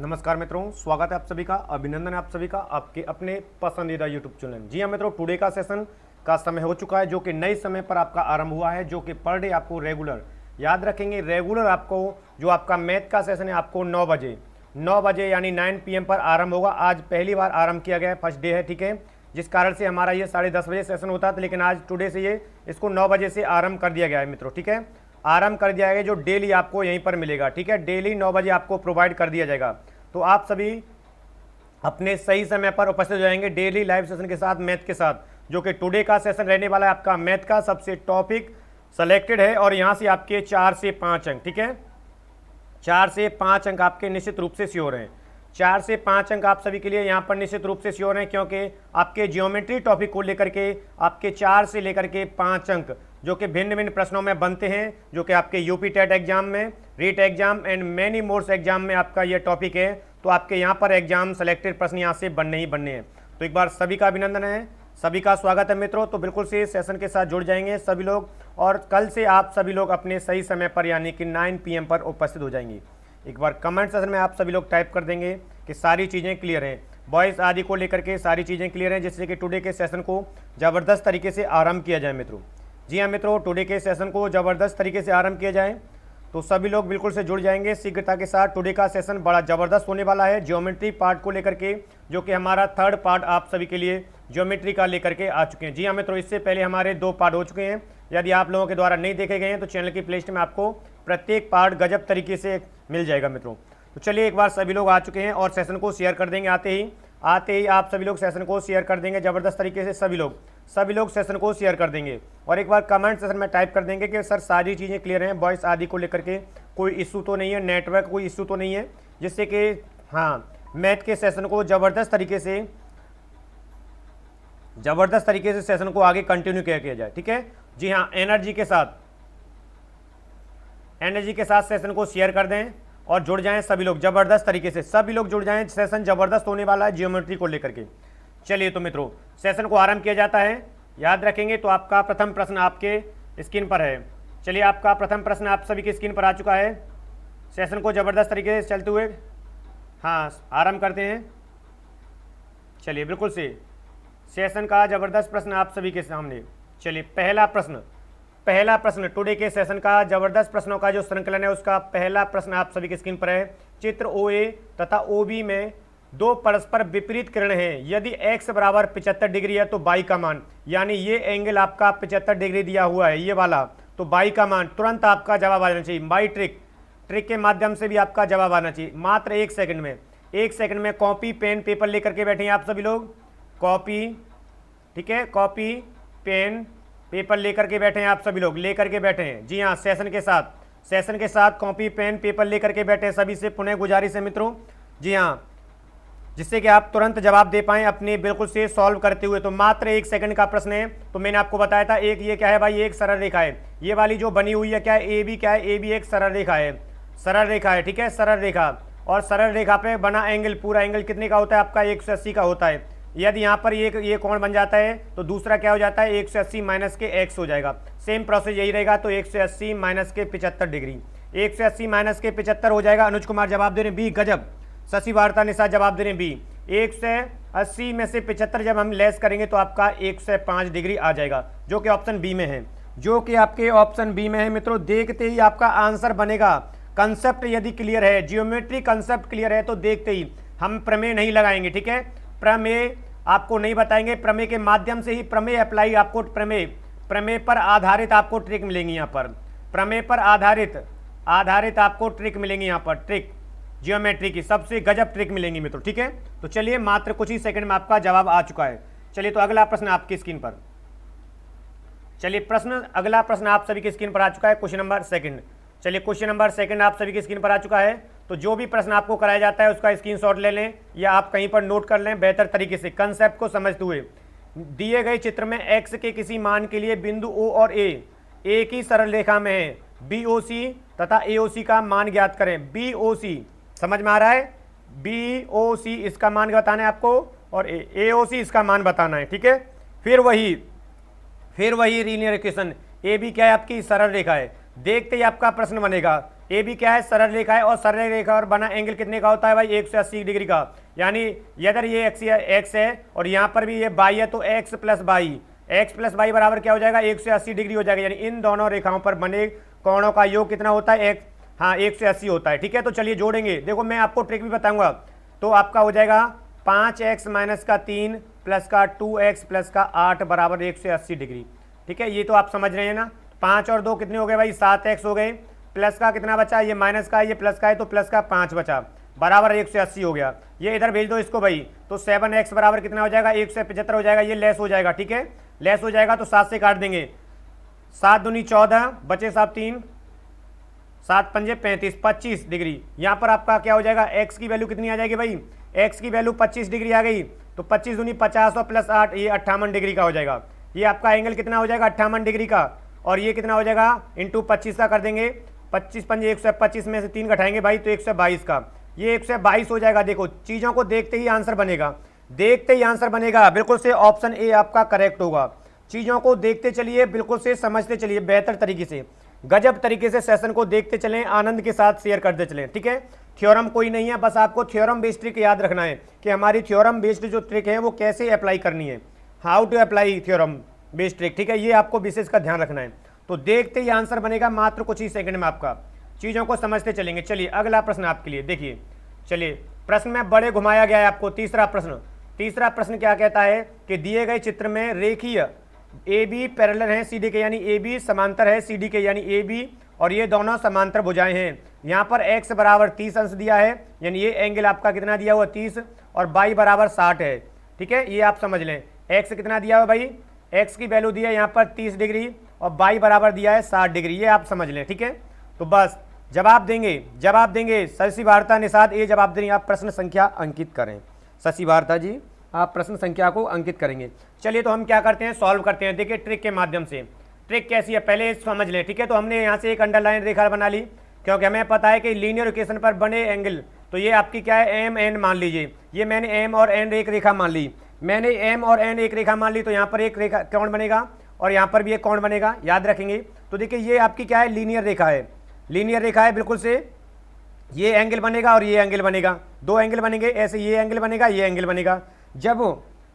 नमस्कार मित्रों, स्वागत है आप सभी का, अभिनंदन है आप सभी का आपके अपने पसंदीदा यूट्यूब चैनल। जी हाँ मित्रों, टुडे का सेशन का समय हो चुका है जो कि नए समय पर आपका आरंभ हुआ है, जो कि पर डे आपको रेगुलर याद रखेंगे। रेगुलर आपको जो आपका मैथ का सेशन है आपको 9 बजे यानी 9 PM पर आरंभ होगा। आज पहली बार आरंभ किया गया है, फर्स्ट डे है, ठीक है, जिस कारण से हमारा ये 10:30 बजे सेशन होता था, लेकिन आज टुडे से ये इसको 9 बजे से आरंभ कर दिया गया है मित्रों, ठीक है। आरंभ कर दिया गया जो डेली आपको यहीं पर मिलेगा, ठीक है, डेली 9 बजे आपको प्रोवाइड कर दिया जाएगा। तो आप सभी अपने सही समय पर उपस्थित हो जाएंगे डेली लाइव सेशन के साथ, मैथ के साथ, जो कि टुडे का सेशन रहने वाला है। आपका मैथ का सबसे टॉपिक सेलेक्टेड है और यहाँ से आपके 4 से 5 अंक, ठीक है, 4 से 5 अंक आपके निश्चित रूप से श्योर हैं। 4 से 5 अंक आप सभी के लिए यहाँ पर निश्चित रूप से श्योर हैं, क्योंकि आपके ज्योमेट्री टॉपिक को लेकर के आपके 4 से लेकर के 5 अंक जो कि भिन्न भिन्न प्रश्नों में बनते हैं, जो कि आपके यूपी टेट एग्जाम में, REET exam and many mores exam में आपका ये टॉपिक है। तो आपके यहाँ पर एग्जाम सेलेक्टेड प्रश्न यहाँ से बनने ही बनने हैं। तो एक बार सभी का अभिनंदन है, सभी का स्वागत है मित्रों। तो बिल्कुल से सेशन के साथ जुड़ जाएंगे सभी लोग, और कल से आप सभी लोग अपने सही समय पर यानी कि 9 PM पर उपस्थित हो जाएंगे। एक बार कमेंट सेशन में आप सभी लोग टाइप कर देंगे कि सारी चीज़ें क्लियर हैं, बॉयज़ आदि को लेकर के सारी चीज़ें क्लियर हैं, जिससे कि टुडे के सेशन को ज़बरदस्त तरीके से आरंभ किया जाए मित्रों। जी हाँ मित्रों, टुडे के सेशन को ज़बरदस्त तरीके से आरंभ किया जाए, तो सभी लोग बिल्कुल से जुड़ जाएंगे शीघ्रता के साथ। टुडे का सेशन बड़ा ज़बरदस्त होने वाला है ज्योमेट्री पार्ट को लेकर के, जो कि हमारा थर्ड पार्ट आप सभी के लिए ज्योमेट्री का लेकर के आ चुके हैं। जी हाँ मित्रों, इससे पहले हमारे 2 पार्ट हो चुके हैं। यदि आप लोगों के द्वारा नहीं देखे गए हैं तो चैनल की प्लेलिस्ट में आपको प्रत्येक पार्ट गजब तरीके से मिल जाएगा मित्रों। तो चलिए, एक बार सभी लोग आ चुके हैं और सेशन को शेयर कर देंगे। आते ही आप सभी लोग सेशन को शेयर कर देंगे ज़बरदस्त तरीके से। सभी लोग सेशन को शेयर कर देंगे और एक बार कमेंट सेशन में टाइप कर देंगे कि सर सारी चीज़ें क्लियर हैं, बॉयस आदि को लेकर के कोई इशू तो नहीं है, नेटवर्क कोई इशू तो नहीं है, जिससे कि हाँ मैथ के सेशन को ज़बरदस्त तरीके से सेशन को आगे कंटिन्यू किया जाए, ठीक है। जी हाँ, एनर्जी के साथ सेशन को शेयर कर दें और जुड़ जाएं सभी लोग ज़बरदस्त तरीके से। सभी लोग जुड़ जाएं, सेशन ज़बरदस्त होने वाला है ज्योमेट्री को लेकर के। चलिए तो मित्रों, सेशन को आरंभ किया जाता है। याद रखेंगे तो आपका प्रथम प्रश्न आपके स्क्रीन पर है। चलिए, आपका प्रथम प्रश्न आप सभी की स्क्रीन पर आ चुका है। सेशन को ज़बरदस्त तरीके से चलते हुए आरंभ करते हैं। चलिए, बिल्कुल से सेशन का ज़बरदस्त प्रश्न आप सभी के सामने। चलिए, पहला प्रश्न टुडे के सेशन का ज़बरदस्त प्रश्नों का जो संकलन है उसका पहला प्रश्न आप सभी की स्क्रीन पर है। चित्र OA तथा OB में 2 परस्पर विपरीत किरण हैं। यदि x बराबर 75 डिग्री है तो y का मान, यानी ये एंगल आपका 75 डिग्री दिया हुआ है ये वाला, तो y का मान तुरंत आपका जवाब आ जाना चाहिए। बाई ट्रिक के माध्यम से भी आपका जवाब आना चाहिए मात्र 1 सेकंड में। 1 सेकंड में कॉपी पेन पेपर लेकर के बैठे हैं आप सभी लोग। कॉपी, ठीक है, कॉपी पेन पेपर लेकर के बैठे हैं आप सभी लोग, लेकर के बैठे हैं। जी हाँ, सेशन के साथ कॉपी पेन पेपर लेकर के बैठे हैं। सभी से पुनः गुजारिश है मित्रों, जी हाँ, जिससे कि आप तुरंत जवाब दे पाएं अपने बिल्कुल से सॉल्व करते हुए। तो मात्र 1 सेकंड का प्रश्न है। तो मैंने आपको बताया था एक ये क्या है भाई, एक सरल रेखा है। ये वाली जो बनी हुई है क्या है, AB क्या है, AB एक सरल रेखा है, ठीक है, सरल रेखा। और सरल रेखा पे बना एंगल, पूरा एंगल कितने का होता है आपका, 180 का होता है। यदि यहाँ पर ये कोण बन जाता है तो दूसरा क्या हो जाता है, 180 माइनस के x हो जाएगा। सेम प्रोसेस यही रहेगा। तो 180 माइनस के 75 डिग्री, 180 माइनस के 75 हो जाएगा। अनुज कुमार जवाब दे रहे हैं बी, गजब। शशि वार्ता निशा जवाब दे रहे हैं बी। 180 में से 75 जब हम लेस करेंगे तो आपका 105 डिग्री आ जाएगा, जो कि ऑप्शन बी में है, मित्रों। देखते ही आपका आंसर बनेगा। कंसेप्ट यदि क्लियर है, जियोमेट्री कंसेप्ट क्लियर है, तो देखते ही हम प्रमेय नहीं लगाएंगे, ठीक है, प्रमेय आपको नहीं बताएंगे। प्रमेय के माध्यम से ही प्रमेय अप्लाई, आपको प्रमेय पर आधारित आपको ट्रिक मिलेंगी यहाँ पर। प्रमेय पर आधारित आपको ट्रिक मिलेंगी यहाँ पर, ट्रिक जियोमेट्री की सबसे गजब ट्रिक मिलेंगी मित्रों, ठीक है। तो चलिए, मात्र कुछ ही सेकंड में आपका जवाब आ चुका है। चलिए, तो अगला प्रश्न आपकी स्क्रीन पर। चलिए, अगला प्रश्न आप सभी की स्क्रीन पर आ चुका है, क्वेश्चन नंबर 2। चलिए, क्वेश्चन नंबर 2 आप सभी की स्क्रीन पर आ चुका है। तो जो भी प्रश्न आपको कराया जाता है उसका स्क्रीनशॉट ले लें या आप कहीं पर नोट कर लें बेहतर तरीके से, कंसेप्ट को समझते हुए। दिए गए चित्र में x के किसी मान के लिए बिंदु O और A एक ही सरल रेखा में है। BOC तथा AOC का मान ज्ञात करें। BOC समझ में आ रहा है, BOC इसका मान बताना है आपको और AOC इसका मान बताना है, ठीक है। फिर वही लीनियर इक्वेशन, AB क्या है आपकी सरल रेखा है। देखते ही आपका प्रश्न बनेगा ए बी क्या है, सरल रेखा है, और सरल रेखा और बना एंगल कितने का होता है भाई, 180 डिग्री का। यानी इधर ये एक्स है और यहाँ पर भी ये बाई है, तो एक्स प्लस बाई बराबर क्या हो जाएगा, 180 डिग्री हो जाएगा। यानी इन दोनों रेखाओं पर बने कोणों का योग कितना होता है, हाँ 180 होता है। ठीक है, तो चलिए जोड़ेंगे। देखो मैं आपको ट्रिक भी बताऊंगा। तो आपका हो जाएगा 5x माइनस का 3 प्लस का 2x प्लस का 8 बराबर 180 डिग्री। ठीक है, ये तो आप समझ रहे हैं ना। 5 और 2 कितने हो गए भाई, 7x हो गए, प्लस का कितना बचा, ये माइनस का ये प्लस का है, तो प्लस का 5 बचा, बराबर 180 हो गया। ये इधर भेज दो इसको भाई, तो 7x बराबर कितना हो जाएगा, 175 हो जाएगा। ये लेस हो जाएगा, ठीक है, लेस हो जाएगा तो 7 से काट देंगे, 7 दूनी 14, बचे 7 3, 7 पंजे 35, 25 डिग्री। यहाँ पर आपका क्या हो जाएगा, x की वैल्यू कितनी आ जाएगी भाई, x की वैल्यू 25 डिग्री आ गई, तो 25 दूनी 50 और प्लस 8, ये 58 डिग्री का हो जाएगा। ये आपका एंगल कितना हो जाएगा, 58 डिग्री का। और ये कितना हो जाएगा, इंटू 25 का कर देंगे, 25 पंजे 125 में से 3 घटाएंगे भाई, तो 122 का, ये 122 हो जाएगा। देखो चीज़ों को देखते ही आंसर बनेगा, देखते ही आंसर बनेगा। बिल्कुल से ऑप्शन ए आपका करेक्ट होगा। चीज़ों को देखते चलिए, बिल्कुल से समझते चलिए, बेहतर तरीके से, गजब तरीके से सेशन को देखते चलें, आनंद के साथ शेयर करते चलें। ठीक है, थ्योरम कोई नहीं है, बस आपको थ्योरम बेस्ड ट्रिक याद रखना है कि हमारी थ्योरम बेस्ड जो ट्रिक है वो कैसे अप्लाई करनी है, how to apply theorem based trick. ठीक है, ये आपको विशेष का ध्यान रखना है। तो देखते ही आंसर बनेगा मात्र कुछ ही सेकंड में आपका, चीज़ों को समझते चलेंगे। चलिए अगला प्रश्न आपके लिए, देखिए चलिए प्रश्न में बड़े घुमाया गया है आपको। तीसरा प्रश्न क्या कहता है कि दिए गए चित्र में रेखीय ए बी पैरेलल है सी डी के, यानी ए बी समांतर है सी डी के, यानी ए बी और ये दोनों समांतर भुजाएं हैं। यहाँ पर x बराबर 30 अंश दिया है, यानी ये एंगल आपका कितना दिया हुआ 30, और y बराबर 60 है। ठीक है, ये आप समझ लें। x कितना दिया हुआ भाई, x की वैल्यू दी है यहाँ पर 30 डिग्री और y बराबर दिया है 60 डिग्री, ये आप समझ लें। ठीक है, तो बस जवाब देंगे शशि वार्ता निषाद, ये जवाब देंगे। आप प्रश्न संख्या अंकित करें, शशि वार्ता जी आप प्रश्न संख्या को अंकित करेंगे। चलिए तो हम क्या करते हैं, सॉल्व करते हैं। देखिए ट्रिक के माध्यम से, ट्रिक कैसी है पहले समझ लें। ठीक है, तो हमने यहाँ से एक अंडरलाइन रेखा बना ली, क्योंकि हमें पता है कि लीनियर इक्वेशन पर बने एंगल, तो ये आपकी क्या है, एम एन मान लीजिए। ये मैंने एम और एन एक रेखा मान ली, तो यहाँ पर एक रेखा कौन बनेगा और यहाँ पर भी एक कौन बनेगा, याद रखेंगे। तो देखिए ये आपकी क्या है, लीनियर रेखा है बिल्कुल से। ये एंगल बनेगा और ये एंगल बनेगा, दो एंगल बनेंगे ऐसे, ये एंगल बनेगा, ये एंगल बनेगा।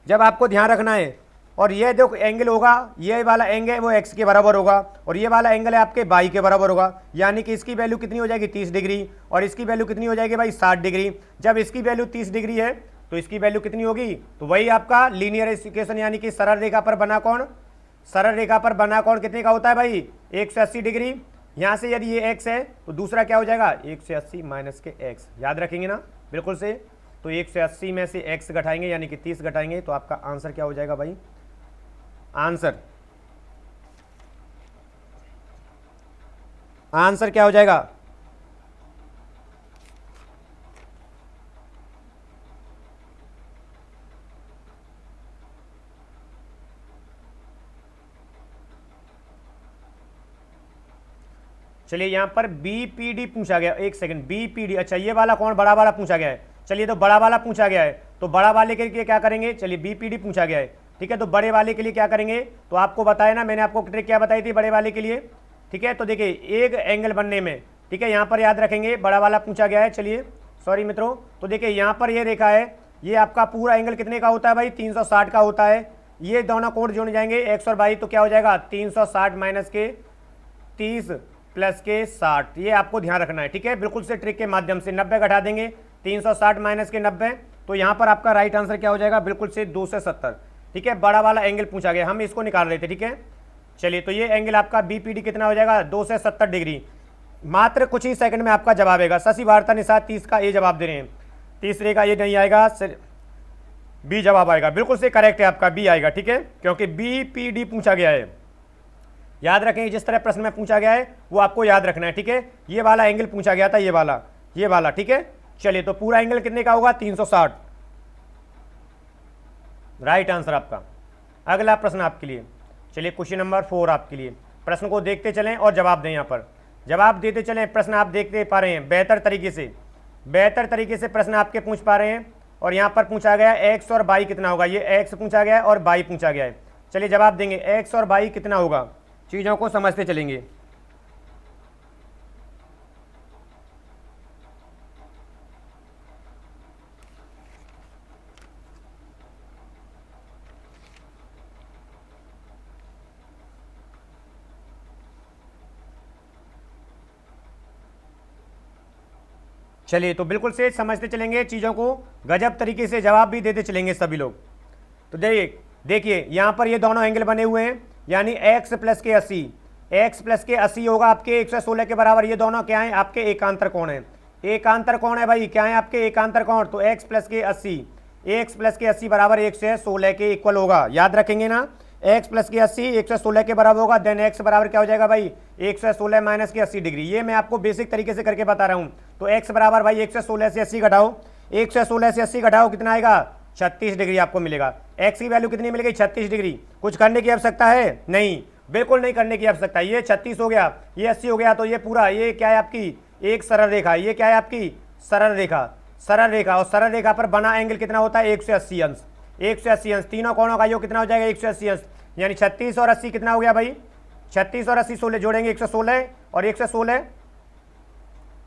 जब आपको ध्यान रखना है, और ये जो एंगल होगा, ये वाला एंगल है वो x के बराबर होगा, और ये वाला एंगल है आपके y के बराबर होगा। यानी कि इसकी वैल्यू कितनी हो जाएगी, 30 डिग्री, और इसकी वैल्यू कितनी हो जाएगी भाई, 60 डिग्री। जब इसकी वैल्यू 30 डिग्री है तो इसकी वैल्यू कितनी होगी, तो वही आपका लीनियर इक्वेशन, यानी कि सरल रेखा पर बना कौन कितने का होता है भाई, 180 डिग्री। यहाँ से यदि ये x है तो दूसरा क्या हो जाएगा, 180 माइनस के x, याद रखेंगे ना बिल्कुल से। तो 180 में से x घटाएंगे, यानी कि 30 घटाएंगे, तो आपका आंसर क्या हो जाएगा भाई, आंसर क्या हो जाएगा, चलिए यहाँ पर BPD पूछा गया, एक सेकंड, BPD, अच्छा ये वाला कौन, बड़ा वाला पूछा गया है। चलिए तो बड़ा वाला पूछा गया है, तो बड़ा वाले के लिए क्या करेंगे, चलिए BPD पूछा गया है। ठीक है, तो बड़े वाले के लिए क्या करेंगे, तो आपको बताया ना मैंने, आपको ट्रिक क्या बताई थी बड़े वाले के लिए। ठीक है, तो देखिए एक एंगल बनने में, ठीक है, यहाँ पर याद रखेंगे बड़ा वाला पूछा गया है। चलिए सॉरी मित्रों, तो देखिए यहाँ पर ये रेखा है, ये आपका पूरा एंगल कितने का होता है भाई, 360 का होता है। ये दोनों कोण जुड़ जाएंगे x और y, तो क्या हो जाएगा 360 माइनस के 30 प्लस के 60, ये आपको ध्यान रखना है। ठीक है, बिल्कुल से ट्रिक के माध्यम से 90 घटा देंगे, 360 माइनस के 90, तो यहाँ पर आपका राइट आंसर क्या हो जाएगा, बिल्कुल से 270। ठीक है, बड़ा वाला एंगल पूछा गया, हम इसको निकाल रहे थे। ठीक है, चलिए तो ये एंगल आपका BPD कितना हो जाएगा, 270 डिग्री। मात्र कुछ ही सेकंड में आपका जवाब आएगा। शशि वार्ता निषाद 30 का ये जवाब दे रहे हैं, तीसरे का ये नहीं आएगा, बी जवाब आएगा, बिल्कुल से करेक्ट है आपका, बी आएगा। ठीक है, क्योंकि BPD पूछा गया है, याद रखें जिस तरह प्रश्न में पूछा गया है वो आपको याद रखना है। ठीक है, ये वाला एंगल पूछा गया था, ये वाला। ठीक है, चलिए तो पूरा एंगल कितने का होगा, 360, राइट आंसर आपका। अगला प्रश्न आपके लिए, चलिए क्वेश्चन नंबर 4 आपके लिए। प्रश्न को देखते चलें और जवाब दें, यहाँ पर जवाब देते चलें। प्रश्न आप देखते पा रहे हैं, बेहतर तरीके से प्रश्न आपके पूछ पा रहे हैं। और यहाँ पर पूछा गया x और y कितना होगा, ये x पूछा गया है और y पूछा गया है। चलिए जवाब देंगे, x और y कितना होगा, चीज़ों को समझते चलेंगे। चलिए तो बिल्कुल से समझते चलेंगे चीज़ों को, गजब तरीके से जवाब भी देते चलेंगे सभी लोग। तो देखिए यहाँ पर ये दोनों एंगल बने हुए हैं, यानी x प्लस के 80, x प्लस के 80 होगा आपके 116 के बराबर। ये दोनों क्या है आपके एकांतर कोण है, एकांतर कोण है भाई, क्या है आपके एकांतर कोण। तो x प्लस के 80 बराबर 116 के इक्वल होगा, याद रखेंगे ना। x प्लस के 80 116 के बराबर होगा, देन x बराबर क्या हो जाएगा भाई 116 माइनस के 80 डिग्री। ये मैं आपको बेसिक तरीके से करके बता रहा हूँ। तो x बराबर भाई 116 से 80 घटाओ, 116 से 80 घटाओ कितना आएगा 36 डिग्री आपको मिलेगा। x की वैल्यू कितनी मिलेगी 36 डिग्री। कुछ करने की आवश्यकता है नहीं, बिल्कुल नहीं करने की आवश्यकता। ये 36 हो गया, ये 80 हो गया, तो ये पूरा ये क्या है आपकी एक सरल रेखा, ये क्या है आपकी सरल रेखा, सरल रेखा। और सरल रेखा पर बना एंगल कितना होता है 180 अंश, 180 अंश। तीनों कोणों का योग कितना हो जाएगा 180 अंश, यानी 36 और 80 कितना हो गया भाई 36 और 80 16 जोड़ेंगे 116 और 116,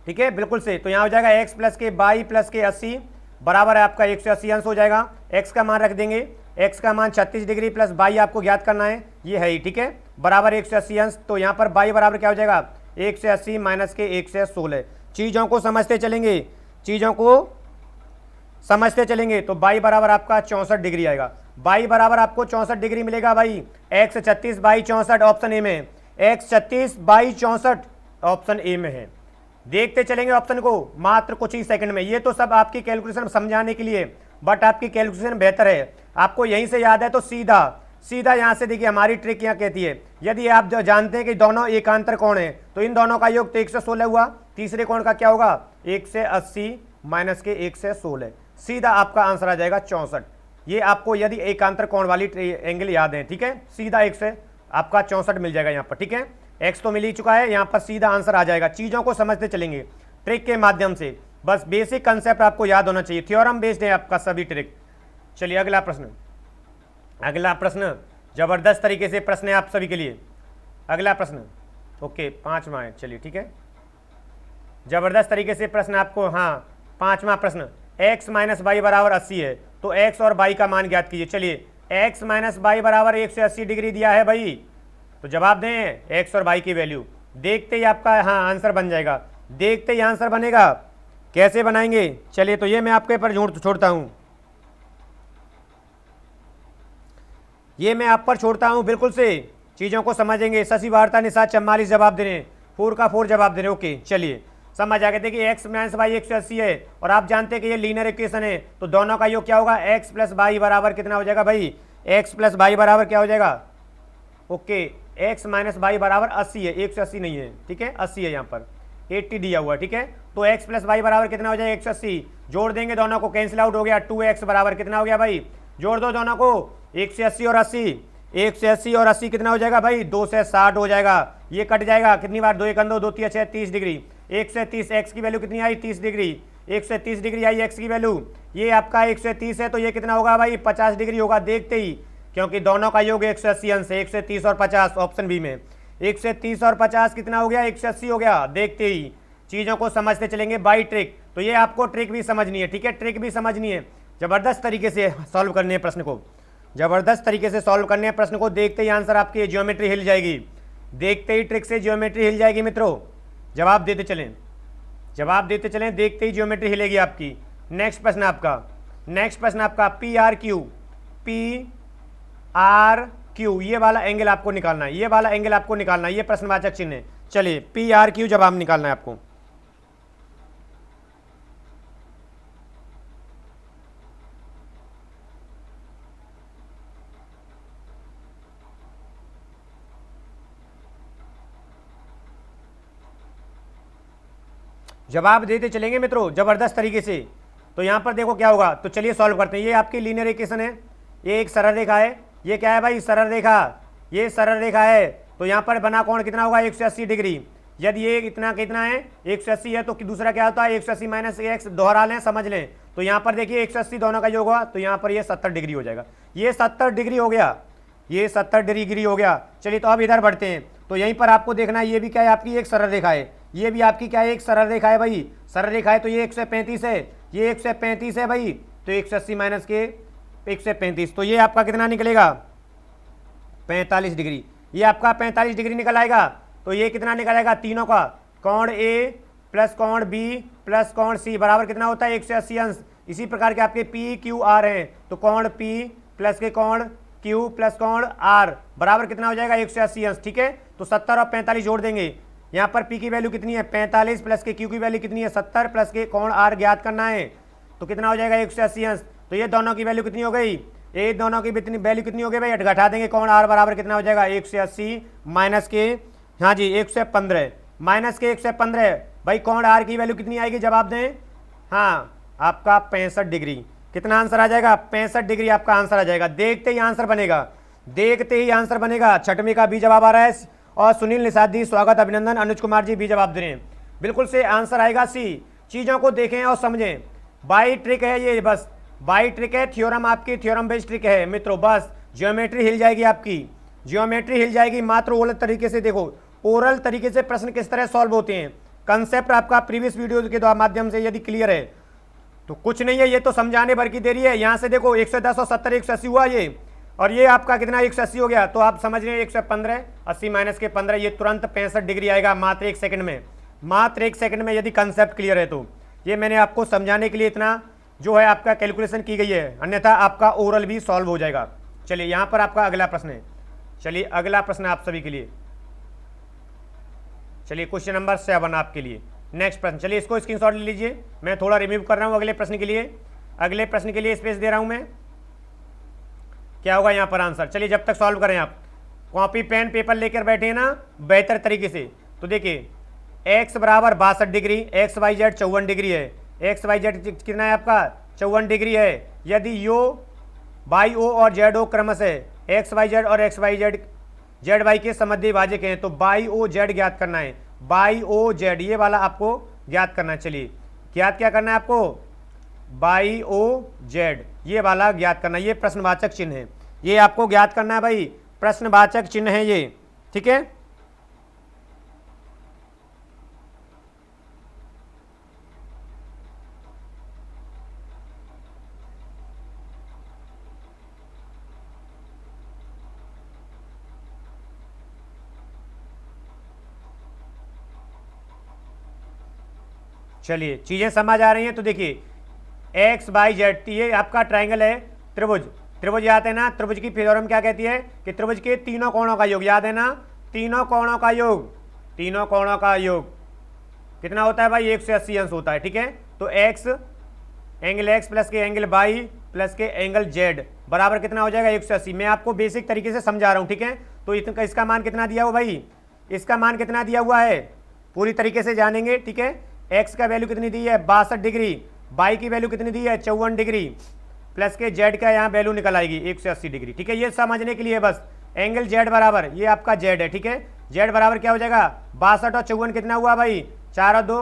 ठीक है बिल्कुल से। तो यहाँ हो जाएगा x प्लस के 22 प्लस के 80 बराबर है आपका 180 अंश हो जाएगा। x का मान रख देंगे, x का मान 36 डिग्री प्लस 22 आपको ज्ञात करना है, ये है ही, ठीक है बराबर 180 अंश। तो यहाँ पर 22 बराबर क्या हो जाएगा 180 माइनस के 116। चीज़ों को समझते चलेंगे, चीज़ों को समझते चलेंगे। तो 22 बराबर आपका 64 डिग्री आएगा, 22 बराबर आपको 64 डिग्री मिलेगा भाई। x 36 बाई 64 ऑप्शन ए में है, x 36 बाई 64 ऑप्शन ए में है। देखते चलेंगे ऑप्शन को मात्र कुछ ही सेकंड में। ये तो सब आपकी कैलकुलेशन समझाने के लिए, बट आपकी कैलकुलेशन बेहतर है, आपको यहीं से याद है तो सीधा सीधा यहाँ से देखिए हमारी ट्रिक यहाँ कहती है, यदि आप जानते हैं कि दोनों एकांतर कोण है तो इन दोनों का योग तो 116 हुआ, तीसरे कोण का क्या होगा 180 माइनस के 116, सीधा आपका आंसर आ जाएगा 64। ये आपको यदि एकांतर कोण वाली एंगल याद है, ठीक है, सीधा 1 से आपका 64 मिल जाएगा यहाँ पर, ठीक है। x तो मिल ही चुका है, यहाँ पर सीधा आंसर आ जाएगा। चीज़ों को समझते चलेंगे ट्रिक के माध्यम से, बस बेसिक कंसेप्ट आपको याद होना चाहिए, थ्योरम बेस्ड है आपका सभी ट्रिक। चलिए अगला प्रश्न, अगला प्रश्न जबरदस्त तरीके से प्रश्न है आप सभी के लिए। अगला प्रश्न ओके 5वां है, चलिए ठीक है, जबरदस्त तरीके से प्रश्न आपको, हाँ 5वां प्रश्न, x माइनस वाई बराबर 80 है तो x और y का मान ज्ञात कीजिए। चलिए x माइनस वाई बराबर 180 डिग्री दिया है भाई, तो जवाब दें x और y की वैल्यू, देखते ही आपका हाँ आंसर बन जाएगा, देखते ही आंसर बनेगा। कैसे बनाएंगे चलिए, तो ये मैं आपके पर छोड़ता हूँ, ये मैं आप पर छोड़ता हूँ, बिल्कुल से चीज़ों को समझेंगे। शशि वार्ता निषाद 44 जवाब दे रहे हैं, 4 का 4 जवाब दे रहे हैं, ओके चलिए समझ आ गए। देखिए x माइनस वाई 180 है और आप जानते हैं कि ये लीनियर इक्वेशन है, तो दोनों का योग क्या होगा x प्लस वाई बराबर कितना हो जाएगा भाई, x प्लस वाई बराबर क्या हो जाएगा, ओके x माइनस वाई बराबर 80 है, 180 नहीं है, ठीक है 80 है, यहाँ पर 80 दिया हुआ है, ठीक है। तो x प्लस वाई बराबर कितना हो जाएगा 180, जोड़ देंगे दोनों को, कैंसिल आउट हो गया, 2x बराबर कितना हो गया भाई, जोड़ दो दोनों को, 180 और 80, 180 और 80 कितना हो जाएगा भाई 2 से 60 हो जाएगा, ये कट जाएगा कितनी बार, 2 1 2 2 3 6 30 डिग्री, 130 x की वैल्यू कितनी आई 30 डिग्री, 130 डिग्री आई x की वैल्यू, ये आपका 130 है तो ये कितना होगा भाई 50 डिग्री होगा, देखते ही, क्योंकि दोनों का योग 180 अंश है, 130 और 50 ऑप्शन बी में, 130 और 50 कितना हो गया 180 हो गया, देखते ही। चीज़ों को समझते चलेंगे बाई ट्रिक, तो ये आपको ट्रिक भी समझनी है, ठीक है, ट्रिक भी समझनी है, जबरदस्त तरीके से सॉल्व करने हैं प्रश्न को, जबरदस्त तरीके से सॉल्व करने हैं प्रश्न को, देखते ही आंसर आपकी ज्योमेट्री हिल जाएगी, देखते ही ट्रिक से ज्योमेट्री हिल जाएगी मित्रों, जवाब देते चलें, जवाब देते चलें, देखते ही ज्योमेट्री हिलेगी आपकी। नेक्स्ट प्रश्न आपका, नेक्स्ट प्रश्न आपका पी आर क्यू, ये वाला एंगल आपको निकालना है, ये वाला एंगल आपको निकालना है, ये प्रश्नवाचक चिन्ह है। चलिए पी आर क्यू जवाब निकालना है आपको, जवाब देते चलेंगे मित्रों जबरदस्त तरीके से। तो यहाँ पर देखो क्या होगा, तो चलिए सॉल्व करते हैं। ये आपकी लीनियर इक्वेशन है, ये एक सरल रेखा है, ये क्या है भाई सरल रेखा, ये सरल रेखा है, तो यहाँ पर बना कोण कितना होगा 180 डिग्री। यदि ये इतना कितना है 180 है तो दूसरा क्या होता है 180 माइनस एक्स, दोहरा लें समझ लें, तो यहाँ पर देखिए 180 दोनों का योग हुआ, तो यहाँ पर ये 70 डिग्री हो जाएगा, ये 70 डिग्री हो गया, ये 70 डिग्री हो गया। चलिए तो अब इधर बढ़ते हैं, तो यहीं पर आपको देखना है, ये भी क्या है आपकी एक सरल रेखा है, ये भी आपकी क्या है एक सरल रेखा है भाई, सरल रेखा है, तो ये 135 है, ये 135 है भाई, तो 180 माइनस के 135, तो ये आपका कितना निकलेगा 45 डिग्री, ये आपका 45 डिग्री निकल आएगा। तो ये कितना निकल आएगा, तीनों का कोण ए प्लस कोण बी प्लस कोण सी बराबर कितना होता है 180 अंश। इसी प्रकार के आपके पी क्यू आर हैं, तो कोण पी प्लस के कोण क्यू प्लस कोण आर बराबर कितना हो जाएगा 180 अंश। ठीक है, तो 70 और 45 जोड़ देंगे। यहाँ पर पी की वैल्यू कितनी है 45 प्लस के क्यू की वैल्यू कितनी है 70 प्लस के कोण आर ज्ञात करना है, तो कितना हो जाएगा 180 अंश। तो ये दोनों की वैल्यू कितनी हो गई, ये दोनों की वैल्यू कितनी हो गई भाई, घटा देंगे। कोण आर बराबर कितना हो जाएगा 180 माइनस के, हाँ जी 115 माइनस के 115। भाई कोण आर की वैल्यू कितनी आएगी जवाब दें, हाँ आपका 65 डिग्री। कितना आंसर आ जाएगा 65 डिग्री आपका आंसर आ जाएगा। देखते ही आंसर बनेगा, देखते ही आंसर बनेगा। छठवीं का बी जवाब आ रहा है और सुनील निषाद जी स्वागत अभिनंदन। अनुज कुमार जी बी जवाब दे रहे हैं, बिल्कुल से आंसर आएगा सी। चीज़ों को देखें और समझें, बाई ट्रिक है ये, बस बाई ट्रिक है, थ्योरम आपकी थ्योरम बेस्ड ट्रिक है मित्रों। बस ज्योमेट्री हिल जाएगी आपकी, ज्योमेट्री हिल जाएगी। मात्र ओरल तरीके से देखो, ओरल तरीके से प्रश्न किस तरह सॉल्व होते हैं। कंसेप्ट आपका प्रीवियस वीडियो के माध्यम से यदि क्लियर है तो कुछ नहीं है, ये तो समझाने भर की देरी है। यहाँ से देखो 110 और 70 180 हुआ ये, और ये आपका कितना 180 हो गया, तो आप समझ रहे हैं 115 80 माइनस के 15, ये तुरंत 65 डिग्री आएगा मात्र 1 सेकंड में, मात्र 1 सेकंड में यदि कंसेप्ट क्लियर है तो। ये मैंने आपको समझाने के लिए इतना जो है आपका कैलकुलेशन की गई है, अन्यथा आपका ओरल भी सॉल्व हो जाएगा। चलिए यहाँ पर आपका अगला प्रश्न है, चलिए अगला प्रश्न आप सभी के लिए, चलिए क्वेश्चन नंबर 7 आपके लिए नेक्स्ट प्रश्न। चलिए इसको स्क्रीनशॉट ले लीजिए, मैं थोड़ा रिव्यू कर रहा हूँ अगले प्रश्न के लिए, अगले प्रश्न के लिए स्पेस दे रहा हूँ मैं। क्या होगा यहाँ पर आंसर, चलिए जब तक सॉल्व करें आप कॉपी पेन पेपर लेकर बैठे हैं ना बेहतर तरीके से। तो देखिए x बराबर 62 degree, X Y Z 54 degree है, एक्स वाई जेड कितना है आपका 54 डिग्री है। यदि यो बाई ओ और जेड ओ क्रमशः एक्स वाई जेड और X Y Z Z Y के समद्वी भाजक हैं, तो बाई ओ जेड ज्ञात करना है, बाई ओ जेड ये वाला आपको ज्ञात करना है। चलिए ज्ञात क्या करना है आपको, बाई ओ जेड ये वाला ज्ञात करना है, ये प्रश्नवाचक चिन्ह है, ये आपको ज्ञात करना है भाई, प्रश्नवाचक चिन्ह है ये, ठीक है। चलिए चीजें समझ आ रही हैं, तो देखिए एक्स बाई जेड ये आपका ट्राइंगल है, त्रिभुज, त्रिभुज याद है ना, त्रिभुज की थ्योरम क्या कहती है कि त्रिभुज के तीनों कोणों का योग, याद है ना, तीनों कोणों का योग, तीनों कोणों का योग कितना होता है भाई 180 अंश होता है, ठीक है। तो एक्स एंगल एक्स प्लस के एंगल बाई प्लस के एंगल जेड बराबर कितना हो जाएगा 180। मैं आपको बेसिक तरीके से समझा रहा हूँ, ठीक है। तो इसका मान कितना दिया हुआ भाई, इसका मान कितना दिया हुआ है पूरी तरीके से जानेंगे, ठीक है। एक्स का वैल्यू कितनी दी है 62 डिग्री, बाई की वैल्यू कितनी दी है 54 डिग्री, प्लस के जेड का यहाँ वैल्यू निकल आएगी 180 डिग्री, ठीक है। ये समझने के लिए बस एंगल जेड बराबर ये आपका जेड है, ठीक है। जेड बराबर क्या हो जाएगा 62 और 54 कितना हुआ भाई 4 और 2